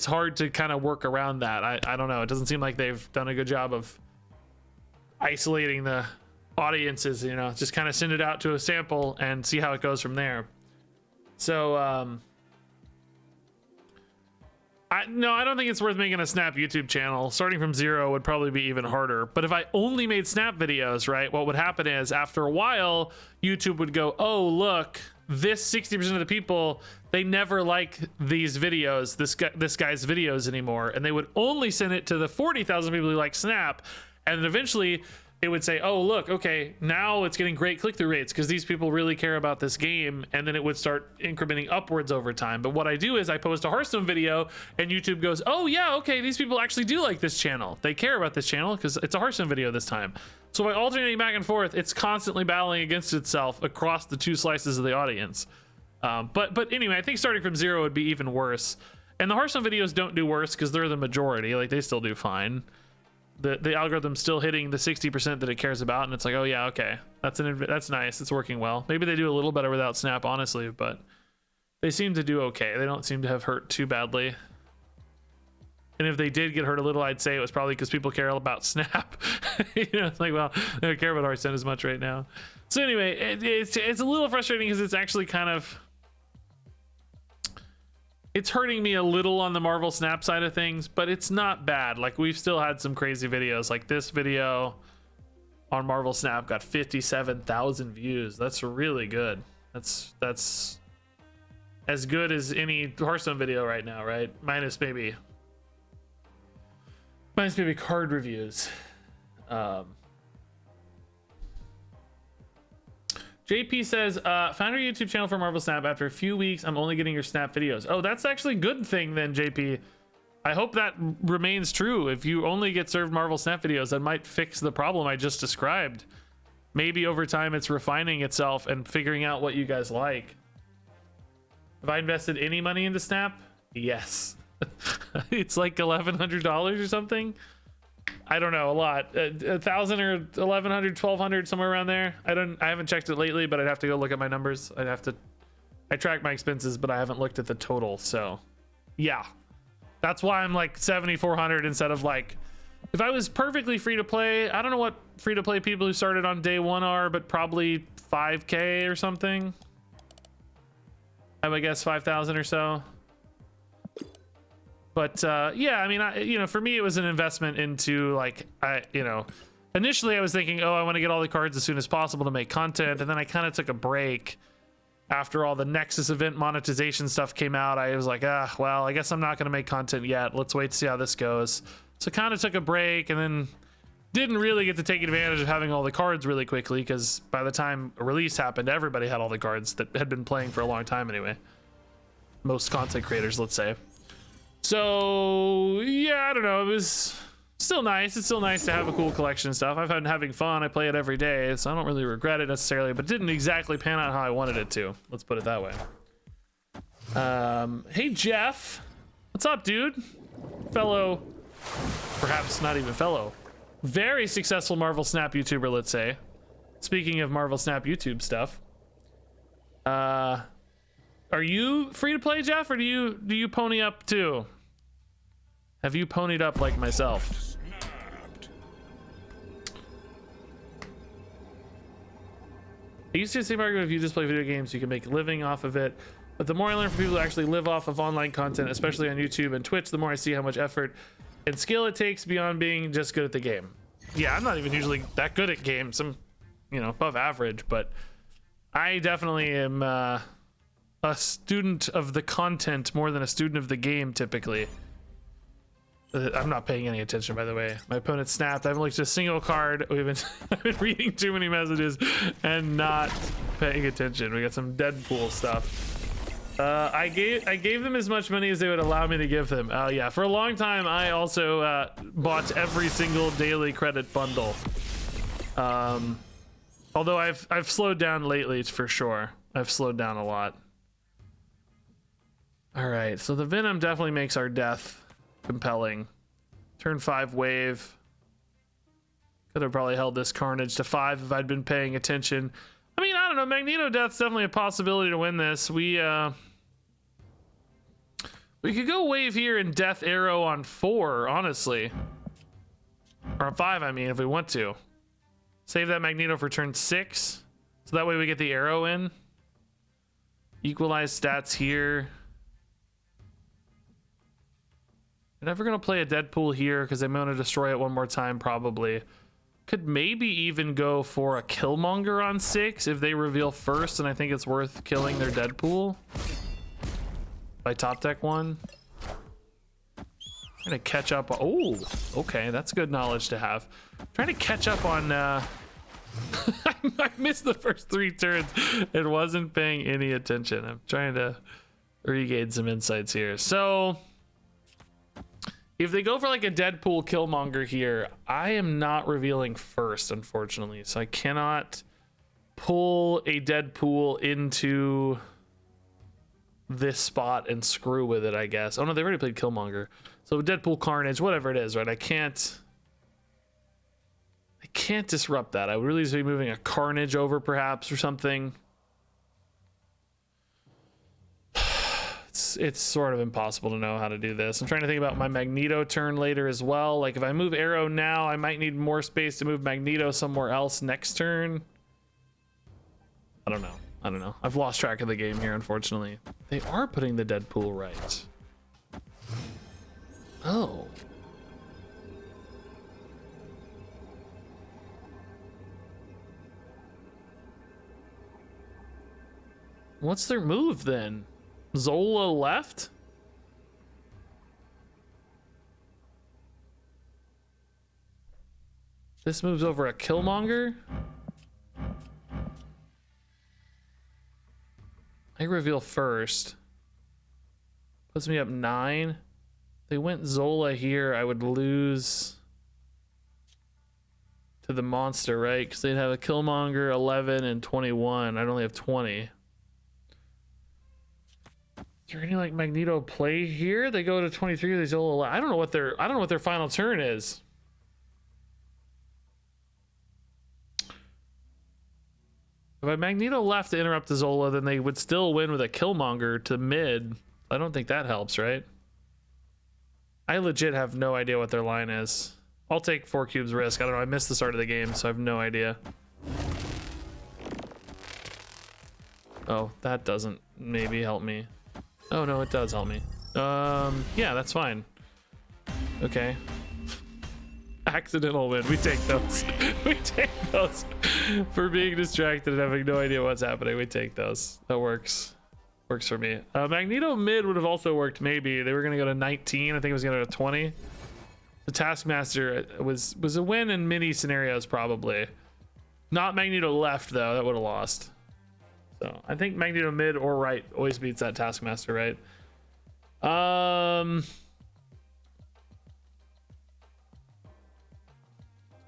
hard to kind of work around that. I don't know. It doesn't seem like they've done a good job of isolating the audiences, you know, just kind of send it out to a sample and see how it goes from there. So I don't think it's worth making a Snap YouTube channel. Starting from zero would probably be even harder. But if I only made Snap videos, right, what would happen is after a while YouTube would go, oh look, this 60% of the people, they never like these videos, this guy's videos anymore, and they would only send it to the 40,000 people who like Snap. And then eventually it would say, oh, look, okay, now it's getting great click-through rates because these people really care about this game. And then it would start incrementing upwards over time. But what I do is I post a Hearthstone video and YouTube goes, oh, yeah, okay, these people actually do like this channel. They care about this channel because it's a Hearthstone video this time. So by alternating back and forth, it's constantly battling against itself across the two slices of the audience. But anyway, I think starting from zero would be even worse. And the Hearthstone videos don't do worse because they're the majority. Like, they still do fine. The algorithm's still hitting the 60% that it cares about, and it's like, oh yeah, okay, that's nice, it's working well. Maybe they do a little better without Snap, honestly, but they seem to do okay. They don't seem to have hurt too badly. And if they did get hurt a little, I'd say it was probably because people care about Snap. You know, it's like, well, they don't care about Hearthstone as much right now. So anyway, it's a little frustrating because it's actually kind of, it's hurting me a little on the Marvel Snap side of things, but it's not bad. Like, we've still had some crazy videos. Like this video on Marvel Snap got 57,000 views. That's really good. That's as good as any Hearthstone video right now, right? Minus maybe card reviews. JP says, found your YouTube channel for Marvel Snap. After a few weeks, I'm only getting your Snap videos. Oh, that's actually a good thing then, JP. I hope that remains true. If you only get served Marvel Snap videos, that might fix the problem I just described. Maybe over time it's refining itself and figuring out what you guys like. Have I invested any money into Snap? Yes. It's like $1,100 or something. I don't know, a lot. 1,000 or 1,100, 1,200, somewhere around there. I haven't checked it lately, but I'd have to go look at my numbers. I track my expenses, but I haven't looked at the total. So yeah, that's why I'm like 7,400 instead of like If I was perfectly free to play, I don't know what free to play people who started on day one are, but probably 5K or something. I would guess 5,000 or so. But yeah, I mean, for me, it was an investment into like, initially I was thinking, oh, I want to get all the cards as soon as possible to make content. And then I kind of took a break after all the Nexus event monetization stuff came out. I was like, well, I guess I'm not going to make content yet. Let's wait to see how this goes. So kind of took a break and then didn't really get to take advantage of having all the cards really quickly, because by the time a release happened, everybody had all the cards that had been playing for a long time anyway. Most content creators, let's say. So yeah, I don't know. It was still nice. It's still nice to have a cool collection of stuff. I've been having fun. I play it every day, so I don't really regret it necessarily, but didn't exactly pan out how I wanted it to. Let's put it that way. Hey Jeff, what's up, dude? Fellow, perhaps not even fellow, very successful Marvel Snap YouTuber, let's say. Speaking of Marvel Snap YouTube stuff, are you free to play, Jeff, or do you pony up too? Have you ponied up like myself? I used to say, Margaret, if you just play video games, you can make a living off of it. But the more I learn from people who actually live off of online content, especially on YouTube and Twitch, the more I see how much effort and skill it takes beyond being just good at the game. Yeah, I'm not even usually that good at games. I'm, above average, but I definitely am a student of the content more than a student of the game, typically. I'm not paying any attention, by the way. My opponent snapped. I haven't looked at a single card. I've been reading too many messages and not paying attention. We got some Deadpool stuff. I gave them as much money as they would allow me to give them. Yeah, for a long time, I also bought every single daily credit bundle. Although I've slowed down lately, for sure. I've slowed down a lot. All right, so the Venom definitely makes our death compelling. Turn 5 wave. Could have probably held this Carnage to 5 if I'd been paying attention. I mean, I don't know. Magneto Death's definitely a possibility to win this. We could go wave here and Death Aero on 4, honestly. Or on 5, I mean, if we want to. Save that Magneto for turn 6. So that way we get the Aero in. Equalize stats here. I'm never going to play a Deadpool here because I'm going to destroy it one more time, probably. Could maybe even go for a Killmonger on 6 if they reveal first, and I think it's worth killing their Deadpool. By top deck 1. I'm going to catch up. Oh, okay. That's good knowledge to have. I'm trying to catch up on... I missed the first 3 turns and wasn't paying any attention. I'm trying to regain some insights here. So... if they go for like a Deadpool Killmonger here, I am not revealing first, unfortunately. So I cannot pull a Deadpool into this spot and screw with it, I guess. Oh no, they already played Killmonger. So Deadpool Carnage, whatever it is, right? I can't disrupt that. I would really be moving a Carnage over perhaps or something. It's sort of impossible to know how to do this. I'm trying to think about my Magneto turn later as well. Like if I move Aero now, I might need more space to move Magneto somewhere else next turn. I don't know. I've lost track of the game here, unfortunately. They are putting the Deadpool right. Oh. What's their move then? Zola left? This moves over a Killmonger? I reveal first. Puts me up 9. They went Zola here. I would lose to the monster, right? Because they'd have a Killmonger 11 and 21. I'd only have 20. Is there any like Magneto play here? They go to 23. They Zola. I don't know what their final turn is. If I Magneto left to interrupt the Zola, then they would still win with a Killmonger to mid. I don't think that helps, right? I legit have no idea what their line is. I'll take 4 cubes risk. I don't know. I missed the start of the game, so I have no idea. Oh, that doesn't maybe help me. Oh, no, it does help me. Yeah, that's fine. Okay. Accidental win. We take those. We take those. For being distracted and having no idea what's happening, we take those. That works. Works for me. Magneto mid would have also worked, maybe. They were going to go to 19. I think it was going to go to 20. The Taskmaster was a win in many scenarios, probably. Not Magneto left, though. That would have lost. So I think Magneto mid or right always beats that Taskmaster, right?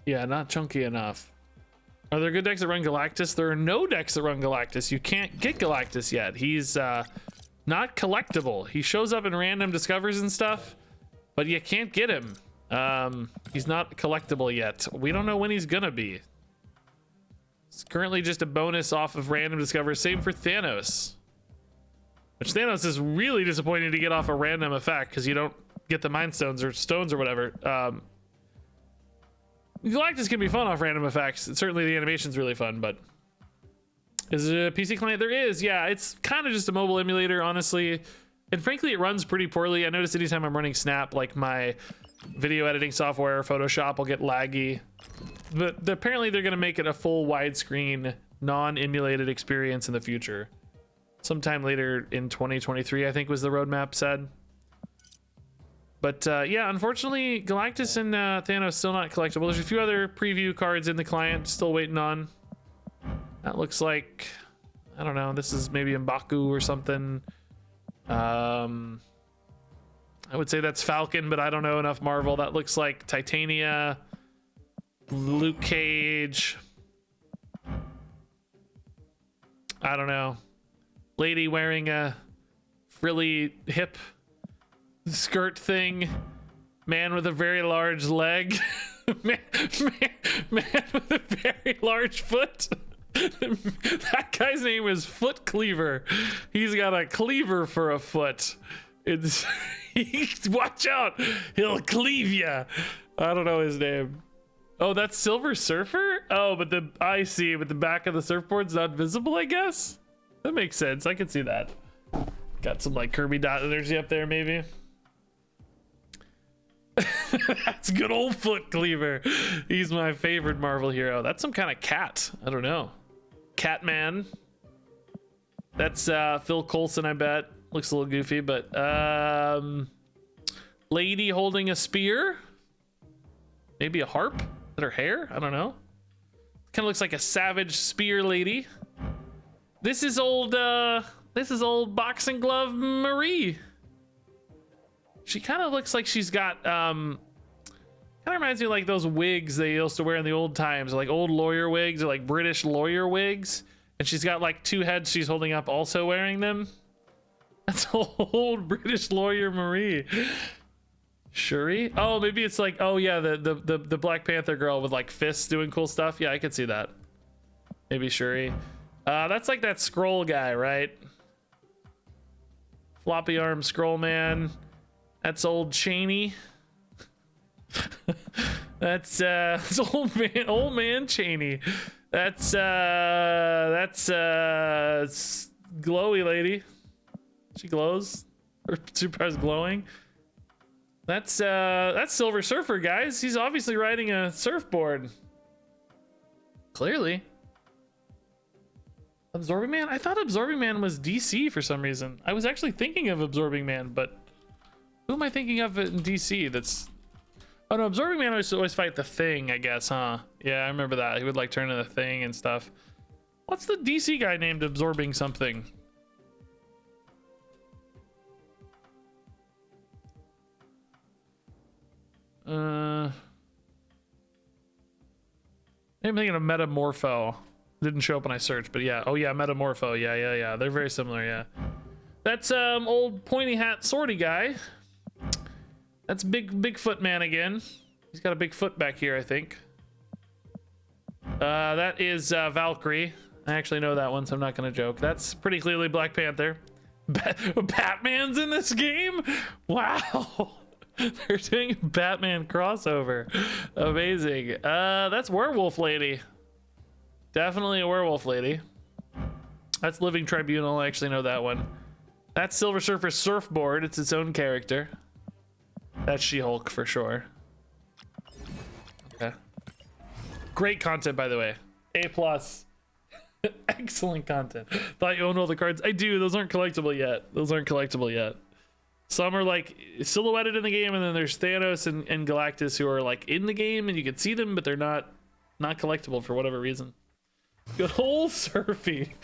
Yeah, not chunky enough. Are there good decks that run Galactus? There are no decks that run Galactus. You can't get Galactus yet. He's not collectible. He shows up in random discovers and stuff, but you can't get him. He's not collectible yet. We don't know when he's gonna be. It's currently just a bonus off of random discovers. Same for Thanos. Which Thanos is really disappointing to get off a random effect because you don't get the Mind Stones or stones or whatever. Galactus can be fun off random effects. Certainly the animation's really fun, but is it a PC client? There is, yeah. It's kind of just a mobile emulator, honestly. And frankly, it runs pretty poorly. I notice anytime I'm running Snap, like my video editing software, Photoshop will get laggy. But apparently they're going to make it a full widescreen, non-emulated experience in the future. Sometime later in 2023, I think was the roadmap said. But yeah, unfortunately, Galactus and Thanos still not collectible. There's a few other preview cards in the client still waiting on. That looks like, I don't know, this is maybe M'Baku or something. I would say that's Falcon, but I don't know enough Marvel. That looks like Titania, Luke Cage. I don't know. Lady wearing a frilly hip skirt thing, man with a very large leg, man with a very large foot. That guy's name is Foot Cleaver. He's got a cleaver for a foot. It's watch out, he'll cleave ya. I don't know his name. Oh, that's Silver Surfer. Oh, but I see, but the back of the surfboard's not visible, I guess. That makes sense. I can see that. Got some like Kirby dot energy up there, maybe. That's good old Foot Cleaver. He's my favorite Marvel hero. That's some kind of cat. I don't know. Catman. That's Phil Coulson, I bet. Looks a little goofy, but lady holding a spear. Maybe a harp. Is that her hair? I don't know. Kind of looks like a savage spear lady. This is old boxing glove Marie. She kind of looks like she's got kind of reminds me of like those wigs they used to wear in the old times, like old lawyer wigs or like British lawyer wigs. And she's got like 2 heads she's holding up also wearing them. That's old British lawyer Marie. Shuri? Oh, maybe it's like, oh yeah, the Black Panther girl with like fists doing cool stuff. Yeah, I could see that. Maybe Shuri. That's like that scroll guy, right? Floppy arm scroll man. That's old Cheney. That's old man Cheney. That's glowy lady. She glows. Her superpower's glowing. That's Silver Surfer, guys. He's obviously riding a surfboard. Clearly. Absorbing Man? I thought Absorbing Man was DC for some reason. I was actually thinking of Absorbing Man, but who am I thinking of in DC that's... Oh no, Absorbing Man used to always fight the Thing, I guess, huh? Yeah, I remember that. He would like turn into the Thing and stuff. What's the DC guy named Absorbing something? I'm thinking of Metamorpho. Didn't show up when I searched, but yeah. Oh yeah, Metamorpho. Yeah. They're very similar, yeah. That's old pointy hat swordy guy. That's Bigfoot man again. He's got a big foot back here, I think. That is Valkyrie. I actually know that one, so I'm not gonna joke. That's pretty clearly Black Panther. Batman's in this game? Wow. They're doing a Batman crossover. Amazing. That's Werewolf Lady. Definitely a Werewolf Lady. That's Living Tribunal. I actually know that one. That's Silver Surfer Surfboard. It's its own character. That's She-Hulk for sure. Okay. Great content, by the way. A plus. Excellent content. Thought you owned all the cards. I do. Those aren't collectible yet. Those aren't collectible yet. Some are like silhouetted in the game, and then there's Thanos and Galactus who are like in the game, and you can see them, but they're not collectible for whatever reason. Good old Surfy.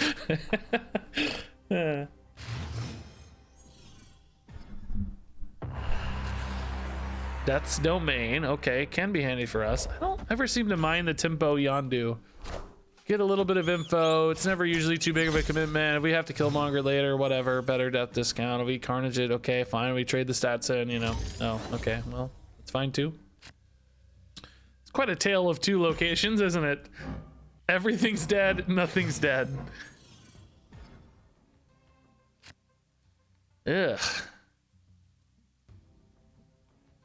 Death's Domain. Okay, can be handy for us. I don't ever seem to mind the Tempo Yondu. Get a little bit of info. It's never usually too big of a commitment. If we have to Killmonger later, whatever, better death discount. If we Carnage it, okay, fine. We trade the stats in, you know. Oh, okay, well, it's fine too. It's quite a tale of two locations, isn't it? Everything's dead, nothing's dead. Ugh.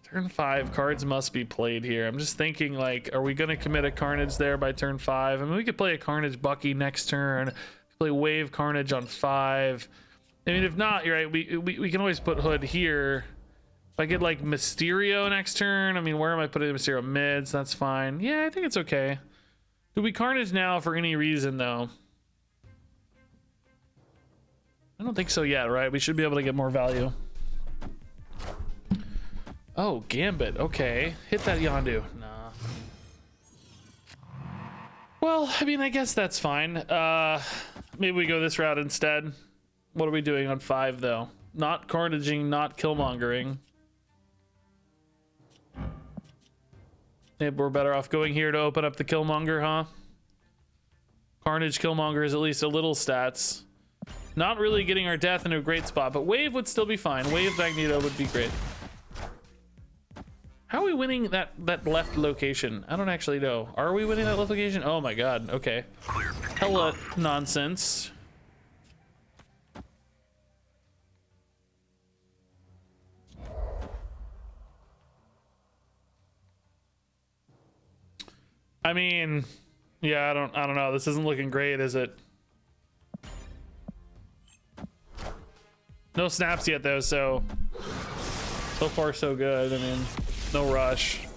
Turn 5, cards must be played here. I'm just thinking, like, are we going to commit a Carnage there by turn 5? I mean, we could play a Carnage Bucky next turn. Play Wave Carnage on 5. I mean, if not, you're right. We can always put Hood here. If I get, like, Mysterio next turn, I mean, where am I putting Mysterio? Mids, that's fine. Yeah, I think it's okay. Do we Carnage now for any reason, though? I don't think so yet, right? We should be able to get more value. Oh, Gambit. Okay. Hit that Yondu. Nah. Well, I mean, I guess that's fine. Maybe we go this route instead. What are we doing on 5, though? Not Carnaging, not Killmongering. Maybe we're better off going here to open up the Killmonger, huh? Carnage Killmonger is at least a little stats. Not really getting our death into a great spot, but Wave would still be fine. Wave Magneto would be great. How are we winning that left location? I don't actually know. Are we winning that left location? Oh my god. Okay. Hella nonsense. I mean, yeah, I don't know. This isn't looking great, is it? No snaps yet though, so far so good. I mean, no rush.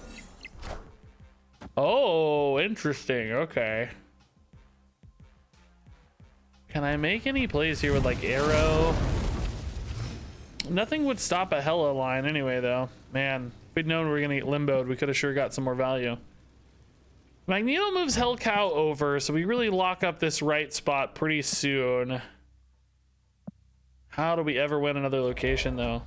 Oh, interesting. Okay. Can I make any plays here with like Aero? Nothing would stop a Hella line anyway, though. Man, if we'd known we were gonna get limboed, we could have sure got some more value. Magneto moves Hellcow over, so we really lock up this right spot pretty soon. How do we ever win another location, though?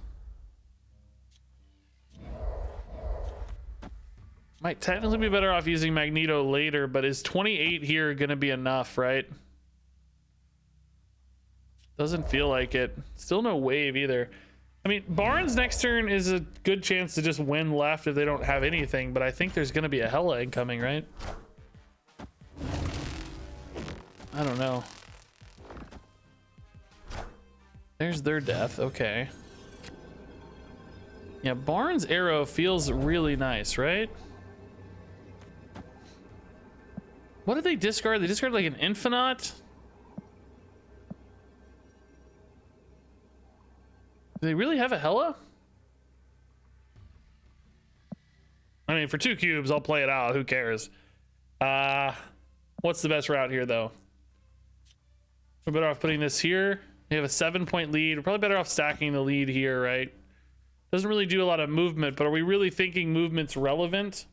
Might technically be better off using Magneto later, but is 28 here gonna be enough, right? Doesn't feel like it. Still no wave either. I mean, Barnes next turn is a good chance to just win left if they don't have anything, but I think there's gonna be a Hella incoming, right? I don't know. There's their death, okay. Yeah, Barnes Aero feels really nice, right? What did they discard? They discarded like an Infinite? Do they really have a Hella? I mean, for 2 cubes, I'll play it out. Who cares? What's the best route here, though? We're better off putting this here. We have a 7-point lead. We're probably better off stacking the lead here, right? Doesn't really do a lot of movement, but are we really thinking movement's relevant?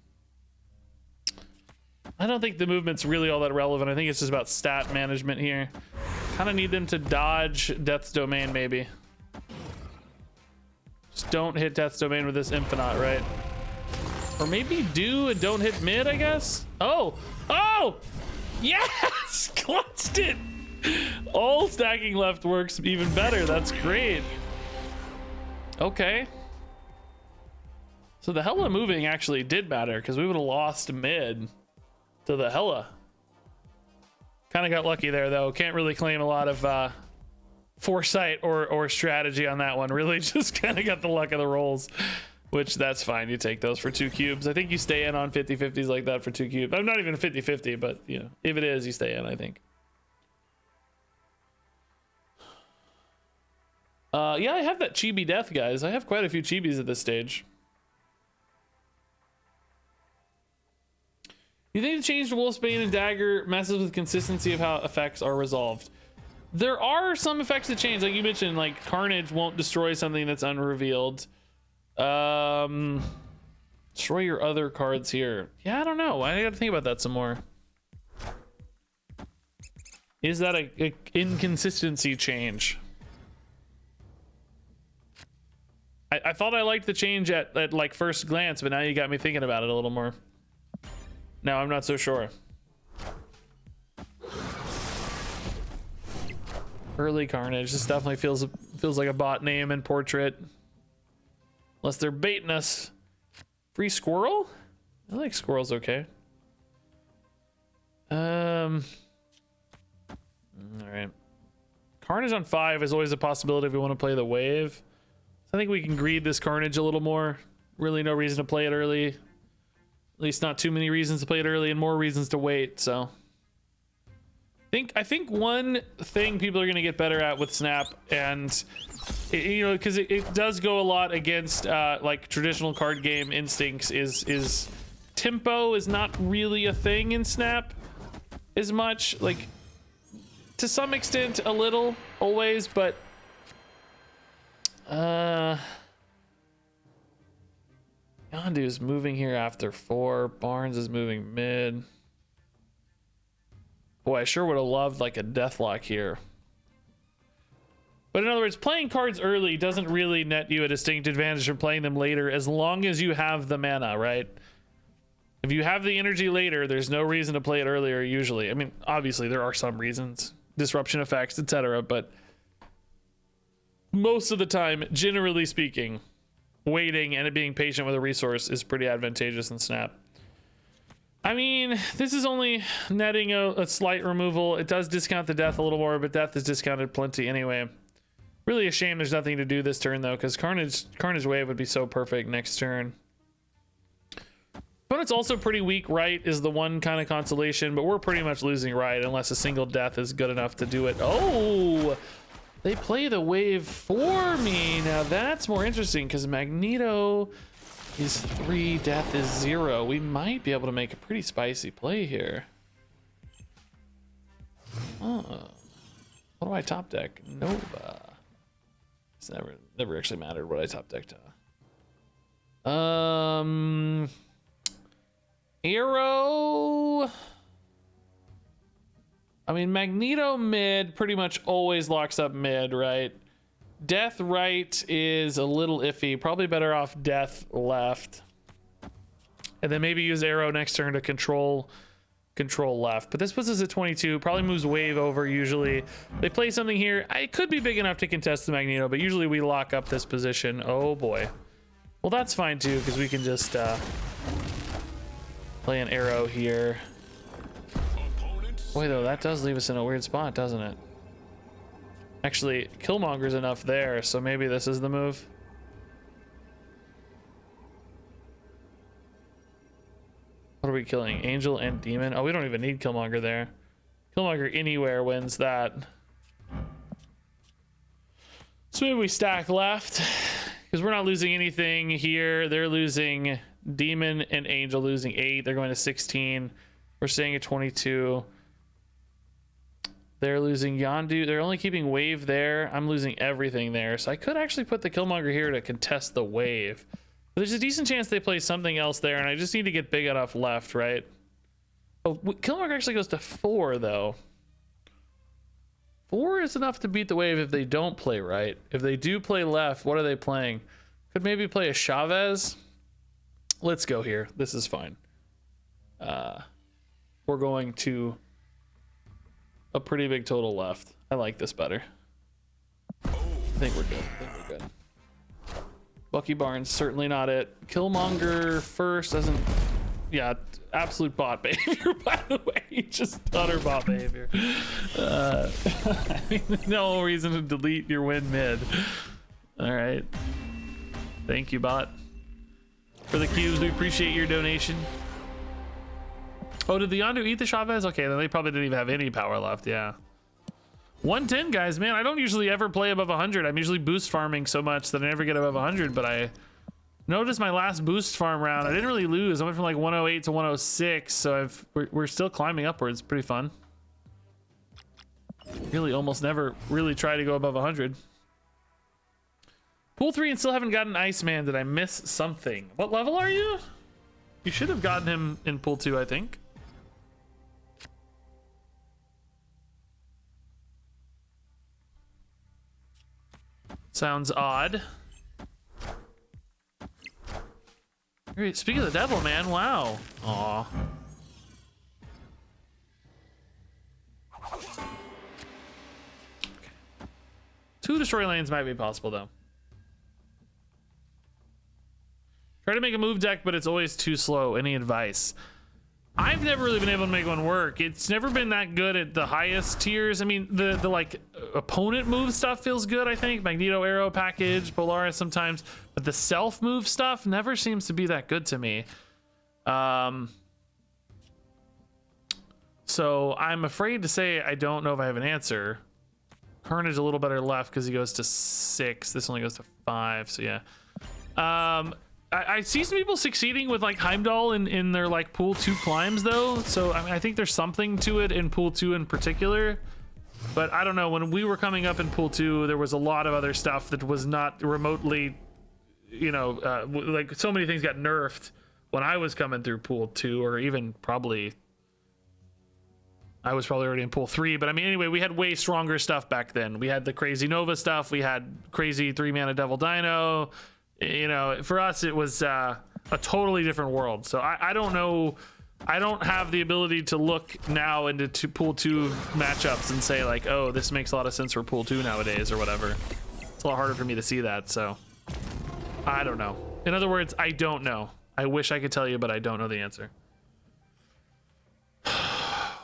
I don't think the movement's really all that relevant. I think it's just about stat management here. Kind of need them to dodge Death's Domain, maybe. Just don't hit Death's Domain with this Infinite, right? Or maybe do and don't hit mid, I guess? Oh! Oh! Yes! Clutched it! All stacking left works even better. That's great. Okay. So the Hella moving actually did matter because we would have lost mid to the Hella. Kind of got lucky there, though. Can't really claim a lot of foresight or strategy on that one. Really just kind of got the luck of the rolls. Which that's fine. You take those for 2 cubes. I think you stay in on 50-50s like that for 2 cubes. I'm not even 50-50, but you know, if it is, you stay in, I think. Yeah, I have that chibi death, guys. I have quite a few chibis at this stage. You think the change to Wolfsbane and Dagger messes with consistency of how effects are resolved? There are some effects that change, like you mentioned, like Carnage won't destroy something that's unrevealed. Destroy your other cards here. Yeah, I don't know. I gotta think about that some more. Is that a inconsistency change? I thought I liked the change at like first glance, but now you got me thinking about it a little more. Now I'm not so sure. Early Carnage. This definitely feels like a bot name and portrait. Unless they're baiting us. Free squirrel? I like squirrels okay. Alright. Carnage on 5 is always a possibility if we want to play the wave. I think we can greed this Carnage a little more. Really no reason to play it early. At least not too many reasons to play it early and more reasons to wait, so. I think one thing people are going to get better at with Snap, and you know, because it does go a lot against like traditional card game instincts, is tempo is not really a thing in Snap as much. Like to some extent a little always, but Yondu's moving here after 4. Barnes is moving mid. Boy, I sure would have loved like a Deathlock here. But in other words, playing cards early doesn't really net you a distinct advantage from playing them later, as long as you have the mana, right? If you have the energy later, there's no reason to play it earlier usually. I mean, obviously there are some reasons, disruption effects, etc., but most of the time, generally speaking, waiting and it being patient with a resource is pretty advantageous in Snap. I mean, this is only netting a slight removal. It does discount the death a little more, but death is discounted plenty anyway. Really a shame there's nothing to do this turn though, because Carnage Wave would be so perfect next turn. But it's also pretty weak. Right is the one kind of consolation, but we're pretty much losing right unless a single death is good enough to do it. Oh, they play the wave for me. Now that's more interesting because Magneto is 3, death is 0. We might be able to make a pretty spicy play here. Oh, what do I top deck? Nova. It's never actually mattered what I top decked. Aero. I mean, Magneto mid pretty much always locks up mid, right? Death right is a little iffy. Probably better off death left. And then maybe use Aero next turn to control left. But this puts us at 22. Probably moves wave over usually. They play something here. It could be big enough to contest the Magneto, but usually we lock up this position. Oh boy. Well, that's fine too, because we can just play an Aero here. Boy, though, that does leave us in a weird spot, doesn't it? Actually, Killmonger's enough there, so maybe this is the move. What are we killing? Angel and Demon? Oh, we don't even need Killmonger there. Killmonger anywhere wins that. So maybe we stack left, because we're not losing anything here. They're losing Demon and Angel losing 8. They're going to 16. We're staying at 22. They're losing Yondu. They're only keeping wave there. I'm losing everything there. So I could actually put the Killmonger here to contest the wave. But there's a decent chance they play something else there, and I just need to get big enough left, right? Oh, Killmonger actually goes to 4, though. 4 is enough to beat the wave if they don't play right. If they do play left, what are they playing? Could maybe play a Chavez? Let's go here. This is fine. We're going to a pretty big total left. I like this better. I think we're good. Bucky Barnes, certainly not it. Killmonger first doesn't... Yeah, absolute bot behavior, by the way. Just utter bot behavior. No reason to delete your win mid. All right. Thank you, bot. for the cubes. We appreciate your donation. Oh, did the Yondu eat the Chavez? Okay, then they probably didn't even have any power left. Yeah. 110, guys, man. I don't usually ever play above 100. I'm usually boost farming so much that I never get above 100, but I noticed my last boost farm round, I didn't really lose. I went from like 108 to 106, so we're still climbing upwards. Pretty fun. Really almost never really try to go above 100. Pool 3 and still haven't gotten Iceman. Did I miss something? What level are you? You should have gotten him in Pool 2, I think. Sounds odd. Speaking of the devil, man, wow. Aw. Okay. 2 destroy lanes might be possible, though. Try to make a move deck, but it's always too slow. Any advice? I've never really been able to make one work. It's never been that good at the highest tiers. I mean, the like opponent move stuff feels good, I think. Magneto, Aero package, Polaris sometimes, but the self move stuff never seems to be that good to me. So I'm afraid to say I don't know if I have an answer. Carnage a little better left because he goes to 6. This only goes to 5. So yeah. I see some people succeeding with like Heimdall in their like pool 2 climbs though. So I mean, I think there's something to it in pool 2 in particular, but I don't know. When we were coming up in pool 2, there was a lot of other stuff that was not remotely, you know, like so many things got nerfed when I was coming through pool 2, or even probably I was probably already in pool 3, but I mean, anyway, we had way stronger stuff back then. We had the crazy Nova stuff. We had crazy 3 mana Devil Dino. You know, for us, it was a totally different world. So I don't know. I don't have the ability to look now into pool 2 matchups and say like, oh, this makes a lot of sense for pool 2 nowadays or whatever. It's a lot harder for me to see that. So I don't know. In other words, I don't know. I wish I could tell you, but I don't know the answer.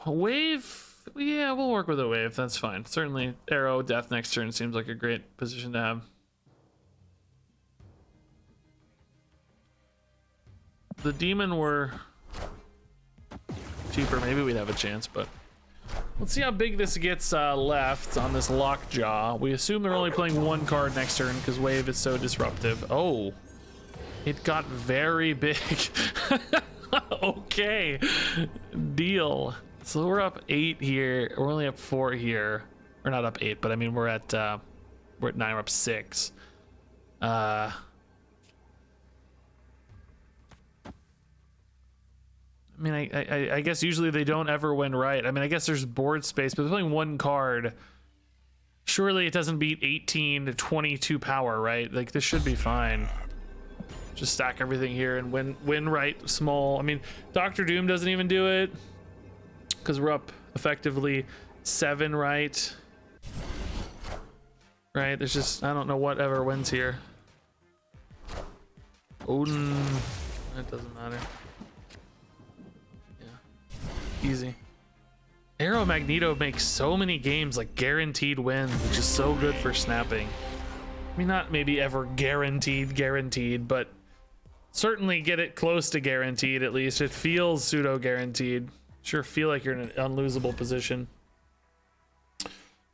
Wave. Yeah, we'll work with a wave. That's fine. Certainly Aero death next turn seems like a great position to have. The demon were cheaper, maybe we'd have a chance, but let's see how big this gets left on this lockjaw. We assume they're only playing 1 card next turn because wave is so disruptive. Oh, it got very big. Okay, deal. So we're up 8 here. We're only up 4 here. We're not up 8, but I mean we're at 9. We're up 6. I mean, I guess usually they don't ever win right. I mean, I guess there's board space, but they're playing 1 card. Surely it doesn't beat 18 to 22 power, right? Like, this should be fine. Just stack everything here and win right small. I mean, Doctor Doom doesn't even do it because we're up effectively 7 right. Right? There's just, I don't know whatever wins here. Odin, it doesn't matter. Easy. Aero Magneto makes so many games like guaranteed wins, which is so good for snapping. I mean, not maybe ever guaranteed, but certainly get it close to guaranteed at least. It feels pseudo guaranteed. Sure feel like you're in an unlosable position.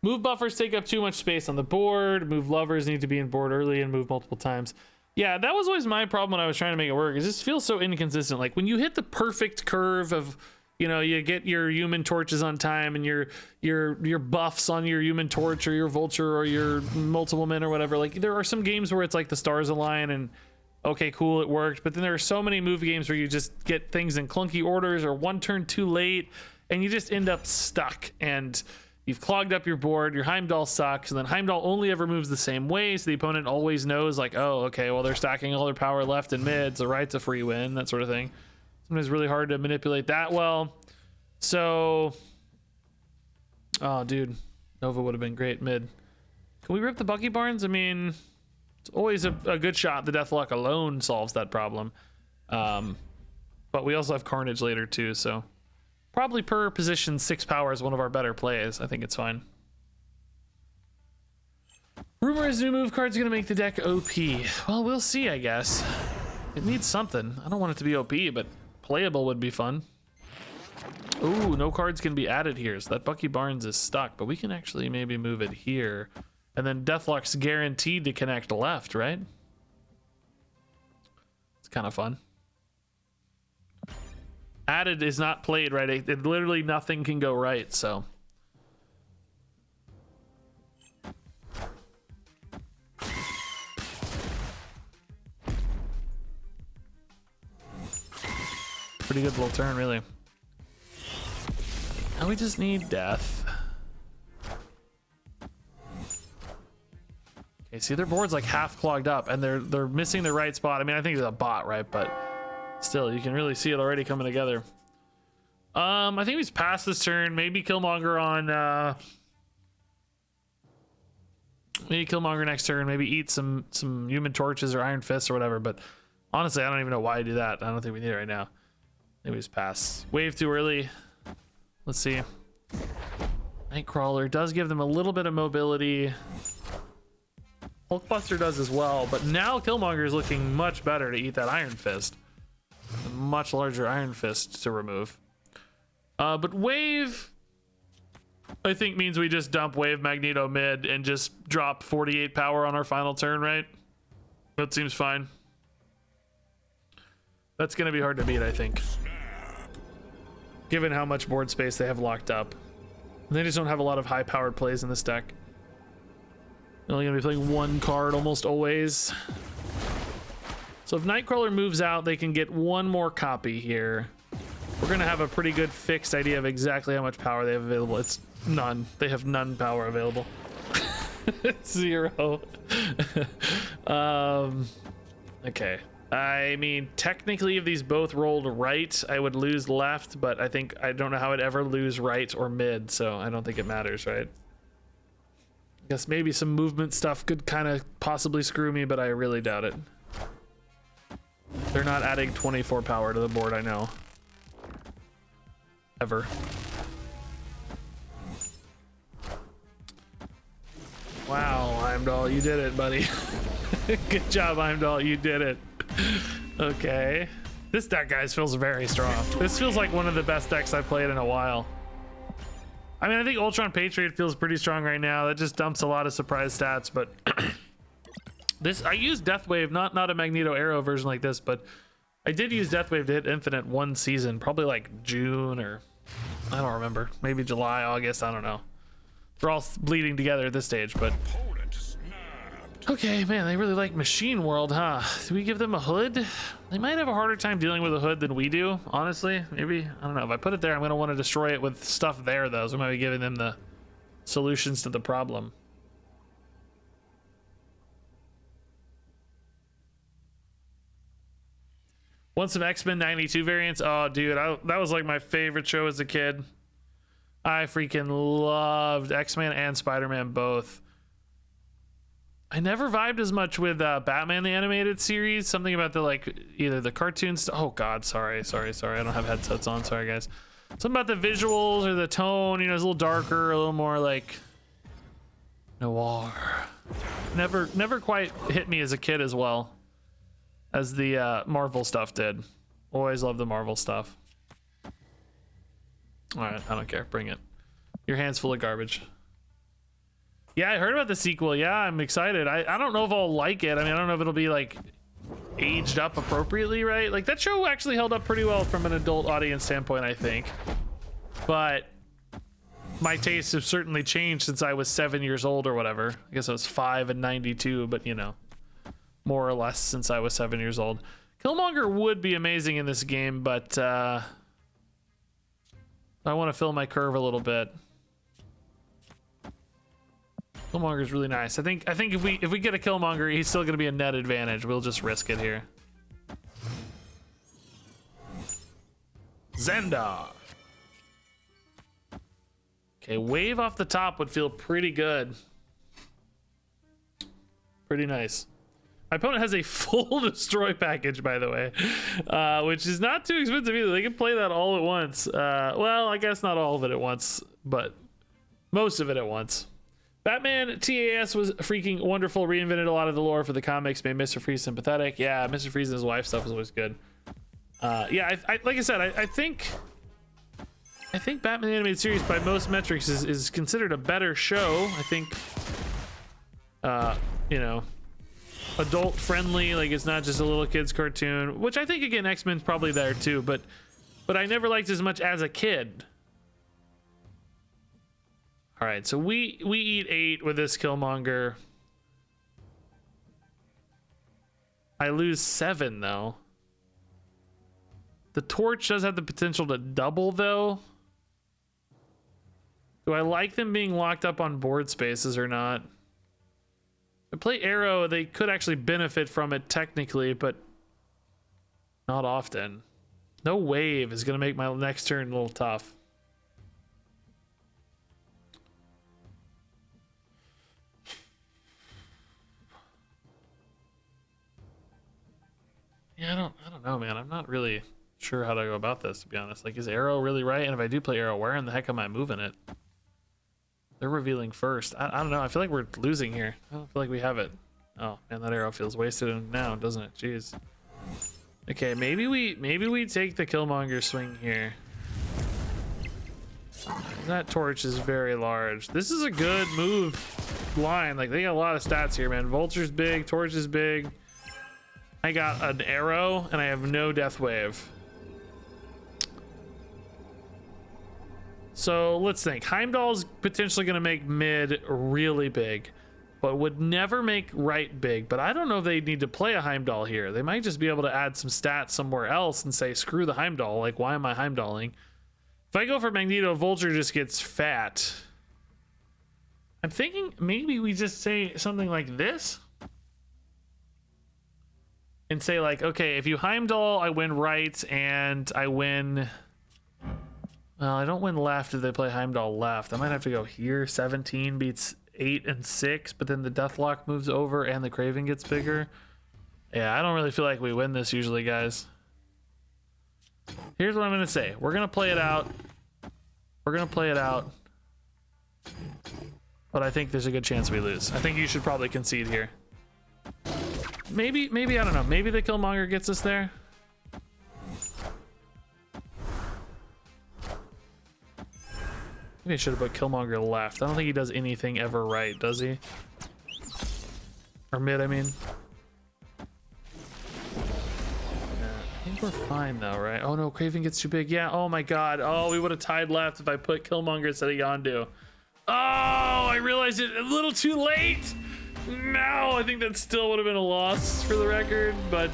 Move buffers take up too much space on the board. Move lovers need to be in board early and move multiple times. Yeah, that was always my problem when I was trying to make it work. It just feels so inconsistent. Like when you hit the perfect curve of, you know, you get your human torches on time and your buffs on your human torch or your vulture or your multiple men or whatever. Like there are some games where it's like the stars align and okay, cool, it worked. But then there are so many move games where you just get things in clunky orders or 1 turn too late and you just end up stuck and you've clogged up your board. Your Heimdall sucks, and then Heimdall only ever moves the same way, so the opponent always knows like, oh, okay, well they're stacking all their power left and mid, so right's a free win, that sort of thing. Sometimes really hard to manipulate that well. So, oh, dude, Nova would have been great mid. Can we rip the Bucky Barnes? I mean, it's always a good shot. The Deathlock alone solves that problem. But we also have Carnage later too, so probably per position 6 power is one of our better plays. I think it's fine. Rumor is new move cards are gonna make the deck OP. Well, we'll see, I guess. It needs something. I don't want it to be OP, but playable would be fun. Ooh, no cards can be added here, so that Bucky Barnes is stuck, but we can actually maybe move it here. And then Deathlock's guaranteed to connect left, right? It's kind of fun. Added is not played, right? It literally nothing can go right, so. Pretty good little turn, really. Now we just need death. Okay, see, their board's like half clogged up, and they're missing the right spot. I mean, I think it's a bot, right? But still, you can really see it already coming together. I think he's past this turn. Maybe Killmonger on. Maybe Killmonger next turn. Maybe eat some Human Torches or Iron Fists or whatever. But honestly, I don't even know why I do that. I don't think we need it right now. Maybe he's pass. Wave too early. Let's see. Nightcrawler does give them a little bit of mobility. Hulkbuster does as well, but now Killmonger is looking much better to eat that Iron Fist. A much larger Iron Fist to remove. But Wave, I think, means we just dump Wave Magneto mid and just drop 48 power on our final turn, right? That seems fine. That's going to be hard to beat, I think. Given how much board space they have locked up. And they just don't have a lot of high-powered plays in this deck. They're only going to be playing one card almost always. So if Nightcrawler moves out, they can get one more copy here. We're going to have a pretty good fixed idea of exactly how much power they have available. It's none. They have none power available. 0. Okay. I mean, technically, if these both rolled right, I would lose left, but I don't know how I'd ever lose right or mid, so I don't think it matters, right? I guess maybe some movement stuff could kind of possibly screw me, but I really doubt it. They're not adding 24 power to the board, I know. Ever. Wow, Heimdall, you did it, buddy. Good job, Heimdall, you did it. Okay. This deck, guys, feels very strong. This feels like one of the best decks I've played in a while. I mean, I think Ultron Patriot feels pretty strong right now. That just dumps a lot of surprise stats, but I used Deathwave, not a Magneto Aero version like this, but I did use Deathwave to hit Infinite one season, probably like June or I don't remember, maybe July, August, I don't know. They're all bleeding together at this stage, but okay, man, they really like Machine World, huh? Do we give them a hood? They might have a harder time dealing with a hood than we do, honestly. Maybe, I don't know. If I put it there, I'm going to want to destroy it with stuff there, though. So I might be giving them the solutions to the problem. Want some X-Men 92 variants? Oh, dude, that was like my favorite show as a kid. I freaking loved X-Men and Spider-Man both. I never vibed as much with Batman the Animated Series. Something about the either the cartoons. Oh God, sorry. I don't have headsets on. Sorry, guys. Something about the visuals or the tone. You know, it's a little darker, a little more like noir. Never quite hit me as a kid as well as the Marvel stuff did. Always loved the Marvel stuff. All right, I don't care. Bring it. Your hand's full of garbage. Yeah, I heard about the sequel. Yeah, I'm excited. I don't know if I'll like it. I mean, I don't know if it'll be like aged up appropriately, right? Like that show actually held up pretty well from an adult audience standpoint, I think. But my tastes have certainly changed since I was 7 years old or whatever. I guess I was 5 in 92, but you know, more or less since I was 7 years old. Killmonger would be amazing in this game, but I want to fill my curve a little bit. Killmonger is really nice. I think if we get a Killmonger, he's still going to be a net advantage. We'll just risk it here. Zendar. Okay, wave off the top would feel pretty good. Pretty nice. My opponent has a full destroy package, by the way, which is not too expensive either. They can play that all at once. Well, I guess not all of it at once, but most of it at once. Batman TAS was freaking wonderful. Reinvented a lot of the lore for the comics. Made Mr. Freeze sympathetic. Yeah, Mr. Freeze and his wife stuff was always good. Yeah, I like I said, I think Batman the Animated Series by most metrics is considered a better show. I think, you know, adult friendly. Like it's not just a little kid's cartoon, which I think again X-Men's probably there too. But I never liked as much as a kid. All right, so we eat 8 with this Killmonger. I lose 7 though. The torch does have the potential to double though. Do I like them being locked up on board spaces or not? If I play Aero, they could actually benefit from it technically, but not often. No wave is gonna make my next turn a little tough. Yeah, I don't know, man. I'm not really sure how to go about this, to be honest. Like, is Aero really right? And if I do play Aero, where in the heck am I moving it? They're revealing first. I don't know. I feel like we're losing here. I don't feel like we have it. Oh, man, that Aero feels wasted now, doesn't it? Jeez. Okay, maybe we take the Killmonger swing here. That torch is very large. This is a good move line. Like, they got a lot of stats here, man. Vulture's big, torch is big. I got an Aero and I have no death wave. So let's think. Heimdall's potentially going to make mid really big, but would never make right big. But I don't know if they need to play a Heimdall here. They might just be able to add some stats somewhere else and say, screw the Heimdall. Like, why am I Heimdalling? If I go for Magneto, Vulture just gets fat. I'm thinking maybe we just say something like this. And say like, okay, if you Heimdall, I win right, and I win. Well, I don't win left if they play Heimdall left. I might have to go here. 17 beats 8 and 6, but then the Deathlock moves over and the Craven gets bigger. Yeah, I don't really feel like we win this usually, guys. Here's what I'm gonna say. We're gonna play it out. We're gonna play it out. But I think there's a good chance we lose. I think you should probably concede here. Maybe, I don't know. Maybe the Killmonger gets us there. Maybe I should have put Killmonger left. I don't think he does anything ever right, does he? Or mid, I mean. I think we're fine though, right? Oh no, Craven gets too big. Yeah, oh my god. Oh, we would have tied left if I put Killmonger instead of Yondu. Oh, I realized it a little too late. No, I think that still would have been a loss for the record, but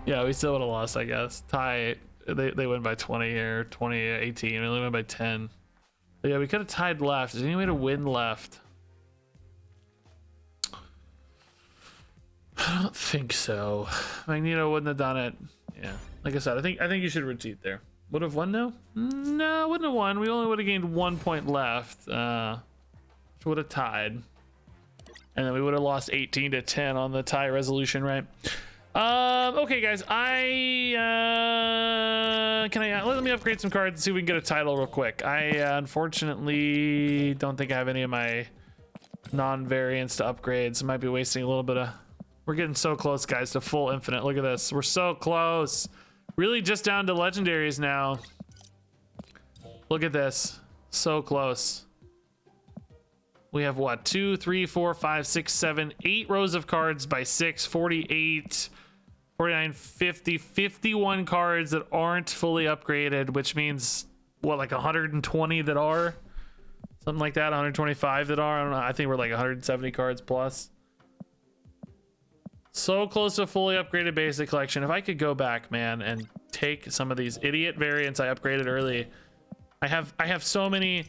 yeah, we still would have lost, I guess. Tie, they win by 20 here, 20-18, we only win by 10. But yeah, we could have tied left. Is there any way to win left? I don't think so. Magneto wouldn't have done it. Yeah, like I said, I think you should retreat there. Would have won now? No, wouldn't have won. We only would have gained 1 point left, which would have tied. And then we would have lost 18-10 on the tie resolution, right? Okay, guys. Let me upgrade some cards and see if we can get a title real quick. I unfortunately don't think I have any of my non-variants to upgrade, so I might be wasting a little bit of. We're getting so close, guys, to full infinite. Look at this. We're so close. Really, just down to legendaries now. Look at this. So close. We have what? 2, 3, 4, 5, 6, 7, 8 rows of cards by 6, 48, 49, 50, 51 cards that aren't fully upgraded, which means what, like 120 that are? Something like that, 125 that are? I don't know. I think we're like 170 cards plus. So close to a fully upgraded basic collection. If I could go back, man, and take some of these idiot variants I upgraded early. I have so many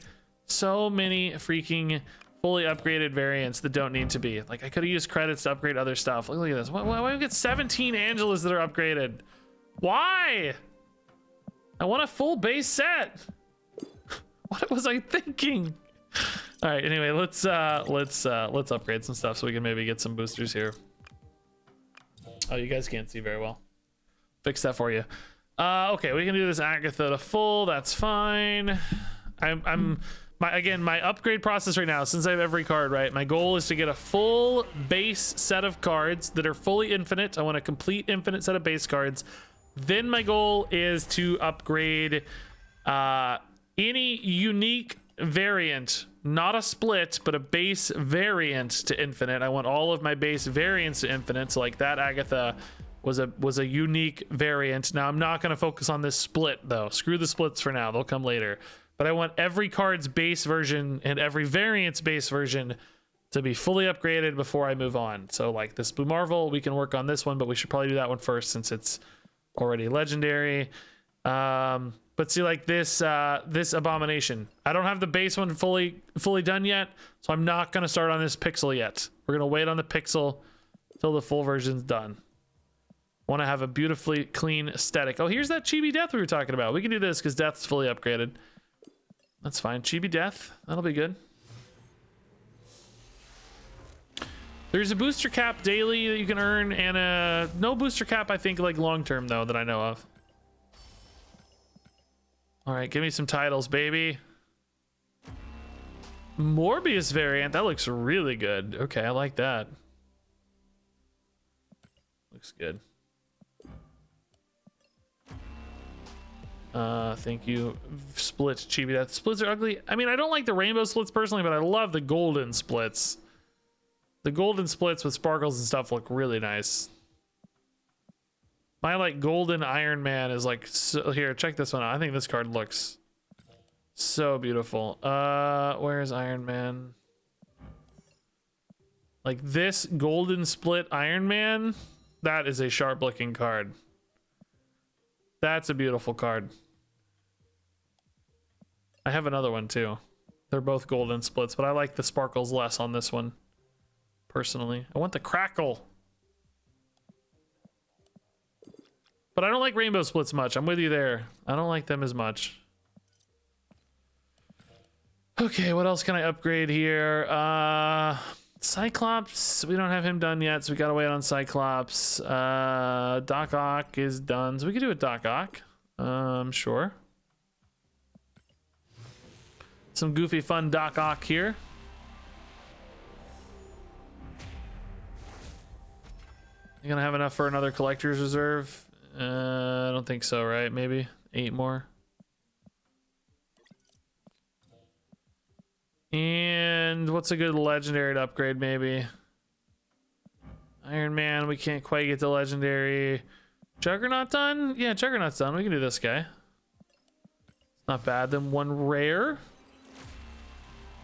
freaking fully upgraded variants that don't need to be. Like, I could have used credits to upgrade other stuff. Look at this. Why do we get 17 Angelas that are upgraded? Why? I want a full base set. What was I thinking? All right, anyway, let's upgrade some stuff so we can maybe get some boosters here. Oh, you guys can't see very well. Fix that for you. Okay, we can do this Agatha to full. That's fine. my upgrade process right now, since I have every card, right, my goal is to get a full base set of cards that are fully infinite. I want a complete infinite set of base cards. Then my goal is to upgrade any unique variant, not a split, but a base variant to infinite. I want all of my base variants to infinite. So like that Agatha was a unique variant. Now I'm not going to focus on this split though. Screw the splits for now. They'll come later. But I want every card's base version and every variant's base version to be fully upgraded before I move on. So like this Blue Marvel, we can work on this one, but we should probably do that one first since it's already legendary. But see, like this this Abomination, I don't have the base one fully done yet, so I'm not gonna start on this Pixel yet. We're gonna wait on the Pixel till the full version's done. Want to have a beautifully clean aesthetic. Oh, here's that Chibi Death we were talking about. We can do this because Death's fully upgraded. That's fine. Chibi Death, that'll be good. There's a booster cap daily that you can earn, and a no booster cap, I think, like long term though, that I know of. All right, give me some titles, baby. Morbius variant, that looks really good. Okay, I like that. Looks good. Thank you. Split Chibi Death. Splits are ugly. I mean, I don't like the rainbow splits personally, but I love the golden splits. The golden splits with sparkles and stuff look really nice. My like golden Iron Man is like so, here, check this one out. I think this card looks so beautiful. Where's Iron Man? Like this golden split Iron Man, that is a sharp looking card. That's a beautiful card. I have another one too. They're both golden splits, but I like the sparkles less on this one personally. I want the crackle. But I don't like rainbow splits much. I'm with you there. I don't like them as much. Okay, what else can I upgrade here? Cyclops, we don't have him done yet, so we gotta wait on Cyclops. Doc Ock is done, so we can do a Doc Ock. Sure. Some goofy fun Doc Ock here. You gonna have enough for another collector's reserve? I don't think so, right? Maybe 8 more. And what's a good legendary to upgrade? Maybe Iron Man. We can't quite get the legendary. Juggernaut done? Yeah, Juggernaut's done. We can do this guy. It's not bad. Then one rare.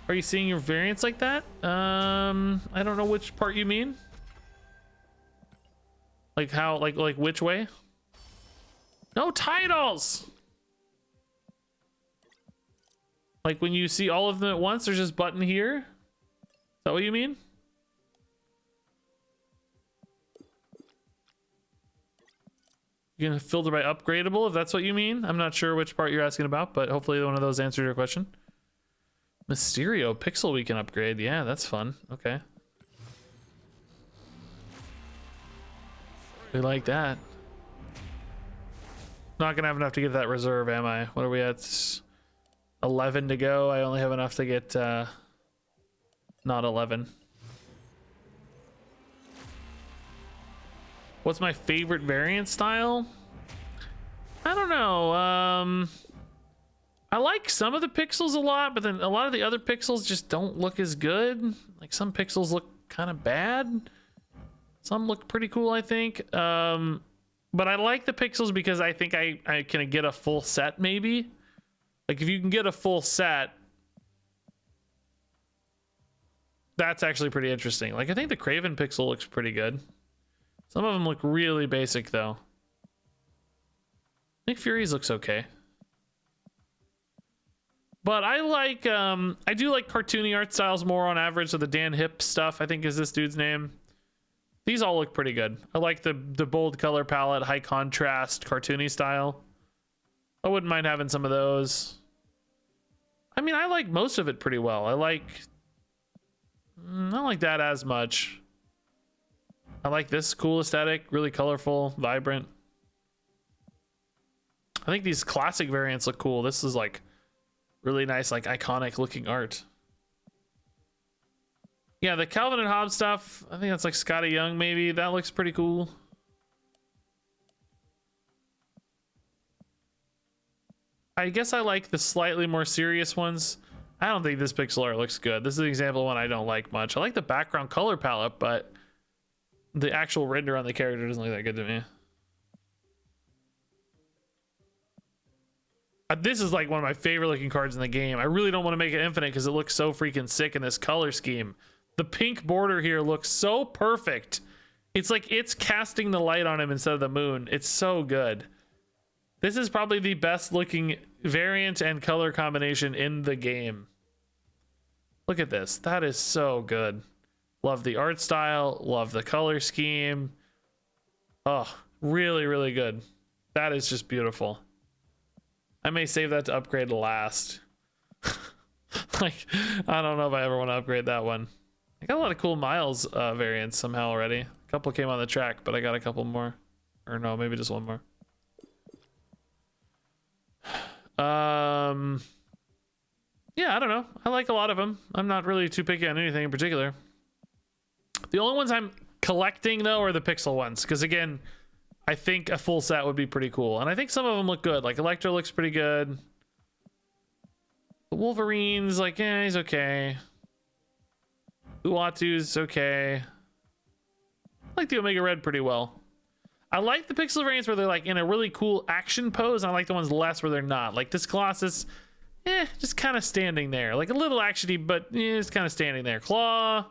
Are you seeing your variants like that? I don't know which part you mean. Like how? Like which way? No titles. Like when you see all of them at once, there's just button here. Is that what you mean? You're gonna filter by upgradable if that's what you mean. I'm not sure which part you're asking about, but hopefully one of those answered your question. Mysterio Pixel we can upgrade. Yeah, that's fun. Okay. We like that. Not gonna have enough to get that reserve, am I? What are we at? 11 to go. I only have enough to get not 11. What's my favorite variant style? I don't know. I like some of the pixels a lot, but then a lot of the other pixels just don't look as good. Like some pixels look kind of bad. Some look pretty cool, I think. But I like the pixels because I think I can get a full set maybe. Like if you can get a full set, that's actually pretty interesting. Like I think the Kraven pixel looks pretty good. Some of them look really basic though. Nick Fury's looks okay. But I like, I do like cartoony art styles more on average. So the Dan Hip stuff, I think is this dude's name. These all look pretty good. I like the bold color palette, high contrast, cartoony style. I wouldn't mind having some of those. I mean, I like most of it pretty well. I like, not like that as much. I like this cool aesthetic, really colorful, vibrant. I think these classic variants look cool. This is like really nice, like iconic looking art. Yeah, the Calvin and Hobbes stuff, I think that's like Scotty Young maybe. That looks pretty cool. I guess I like the slightly more serious ones. I don't think this pixel art looks good. This is an example of one I don't like much. I like the background color palette, but the actual render on the character doesn't look that good to me. This is like one of my favorite looking cards in the game. I really don't want to make it infinite because it looks so freaking sick in this color scheme. The pink border here looks so perfect. It's like it's casting the light on him instead of the moon. It's so good. This is probably the best looking variant and color combination in the game. Look at this. That is so good. Love the art style. Love the color scheme. Oh, really, really good. That is just beautiful. I may save that to upgrade last. Like, I don't know if I ever want to upgrade that one. I got a lot of cool Miles variants somehow already. A couple came on the track, but I got a couple more. Or no, maybe just one more. Yeah, I don't know. I like a lot of them. I'm not really too picky on anything in particular. The only ones I'm collecting though are the pixel ones, because again, I think a full set would be pretty cool, and I think some of them look good. Like Electro looks pretty good. The Wolverine's like, yeah, he's okay. Uatu's okay. I like the Omega Red pretty well. I like the pixel variants where they're like in a really cool action pose, and I like the ones less where they're not. Like this Colossus, just kind of standing there. Like a little actiony, but it's kind of standing there. Claw,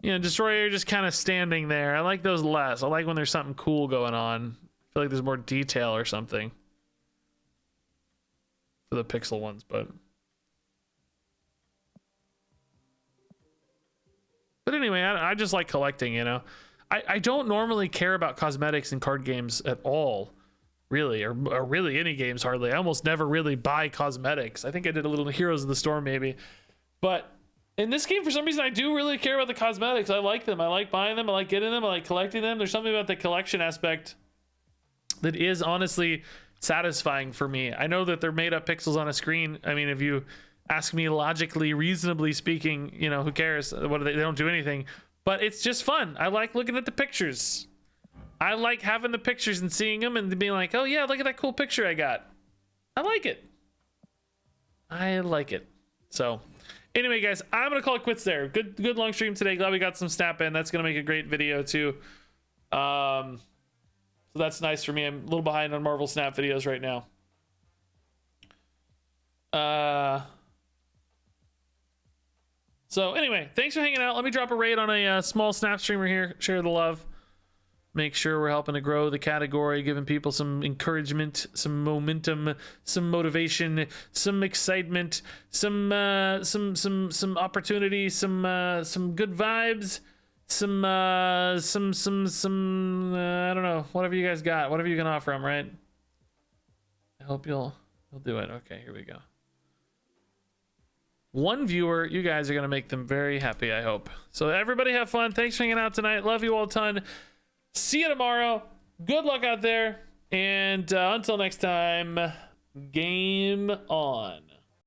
Destroyer just kind of standing there. I like those less. I like when there's something cool going on. I feel like there's more detail or something for the pixel ones, but anyway, I just like collecting, you know. I don't normally care about cosmetics in card games at all, really, or really any games hardly. I almost never really buy cosmetics. I think I did a little Heroes of the Storm maybe, but in this game for some reason I do really care about the cosmetics. I like them. I like buying them. I like getting them. I like collecting them. There's something about the collection aspect that is honestly satisfying for me. I know that they're made up pixels on a screen. I mean, if you ask me logically, reasonably speaking, you know, who cares? What do they don't do anything. But it's just fun. I like looking at the pictures. I like having the pictures and seeing them and being like, oh yeah, look at that cool picture I got. I like it. I like it. So anyway, guys, I'm going to call it quits there. Good long stream today. Glad we got some snap in. That's going to make a great video too. So that's nice for me. I'm a little behind on Marvel Snap videos right now. So anyway, thanks for hanging out. Let me drop a raid on a small Snap streamer here. Share the love. Make sure we're helping to grow the category, giving people some encouragement, some momentum, some motivation, some excitement, some opportunity, some good vibes, some I don't know, whatever you guys got, whatever you can offer them, right? I hope you'll do it. Okay, here we go. One viewer, you guys are gonna make them very happy, I hope. So everybody have fun. Thanks for hanging out tonight. Love you all a ton. See you tomorrow. Good luck out there. And until next time, game on.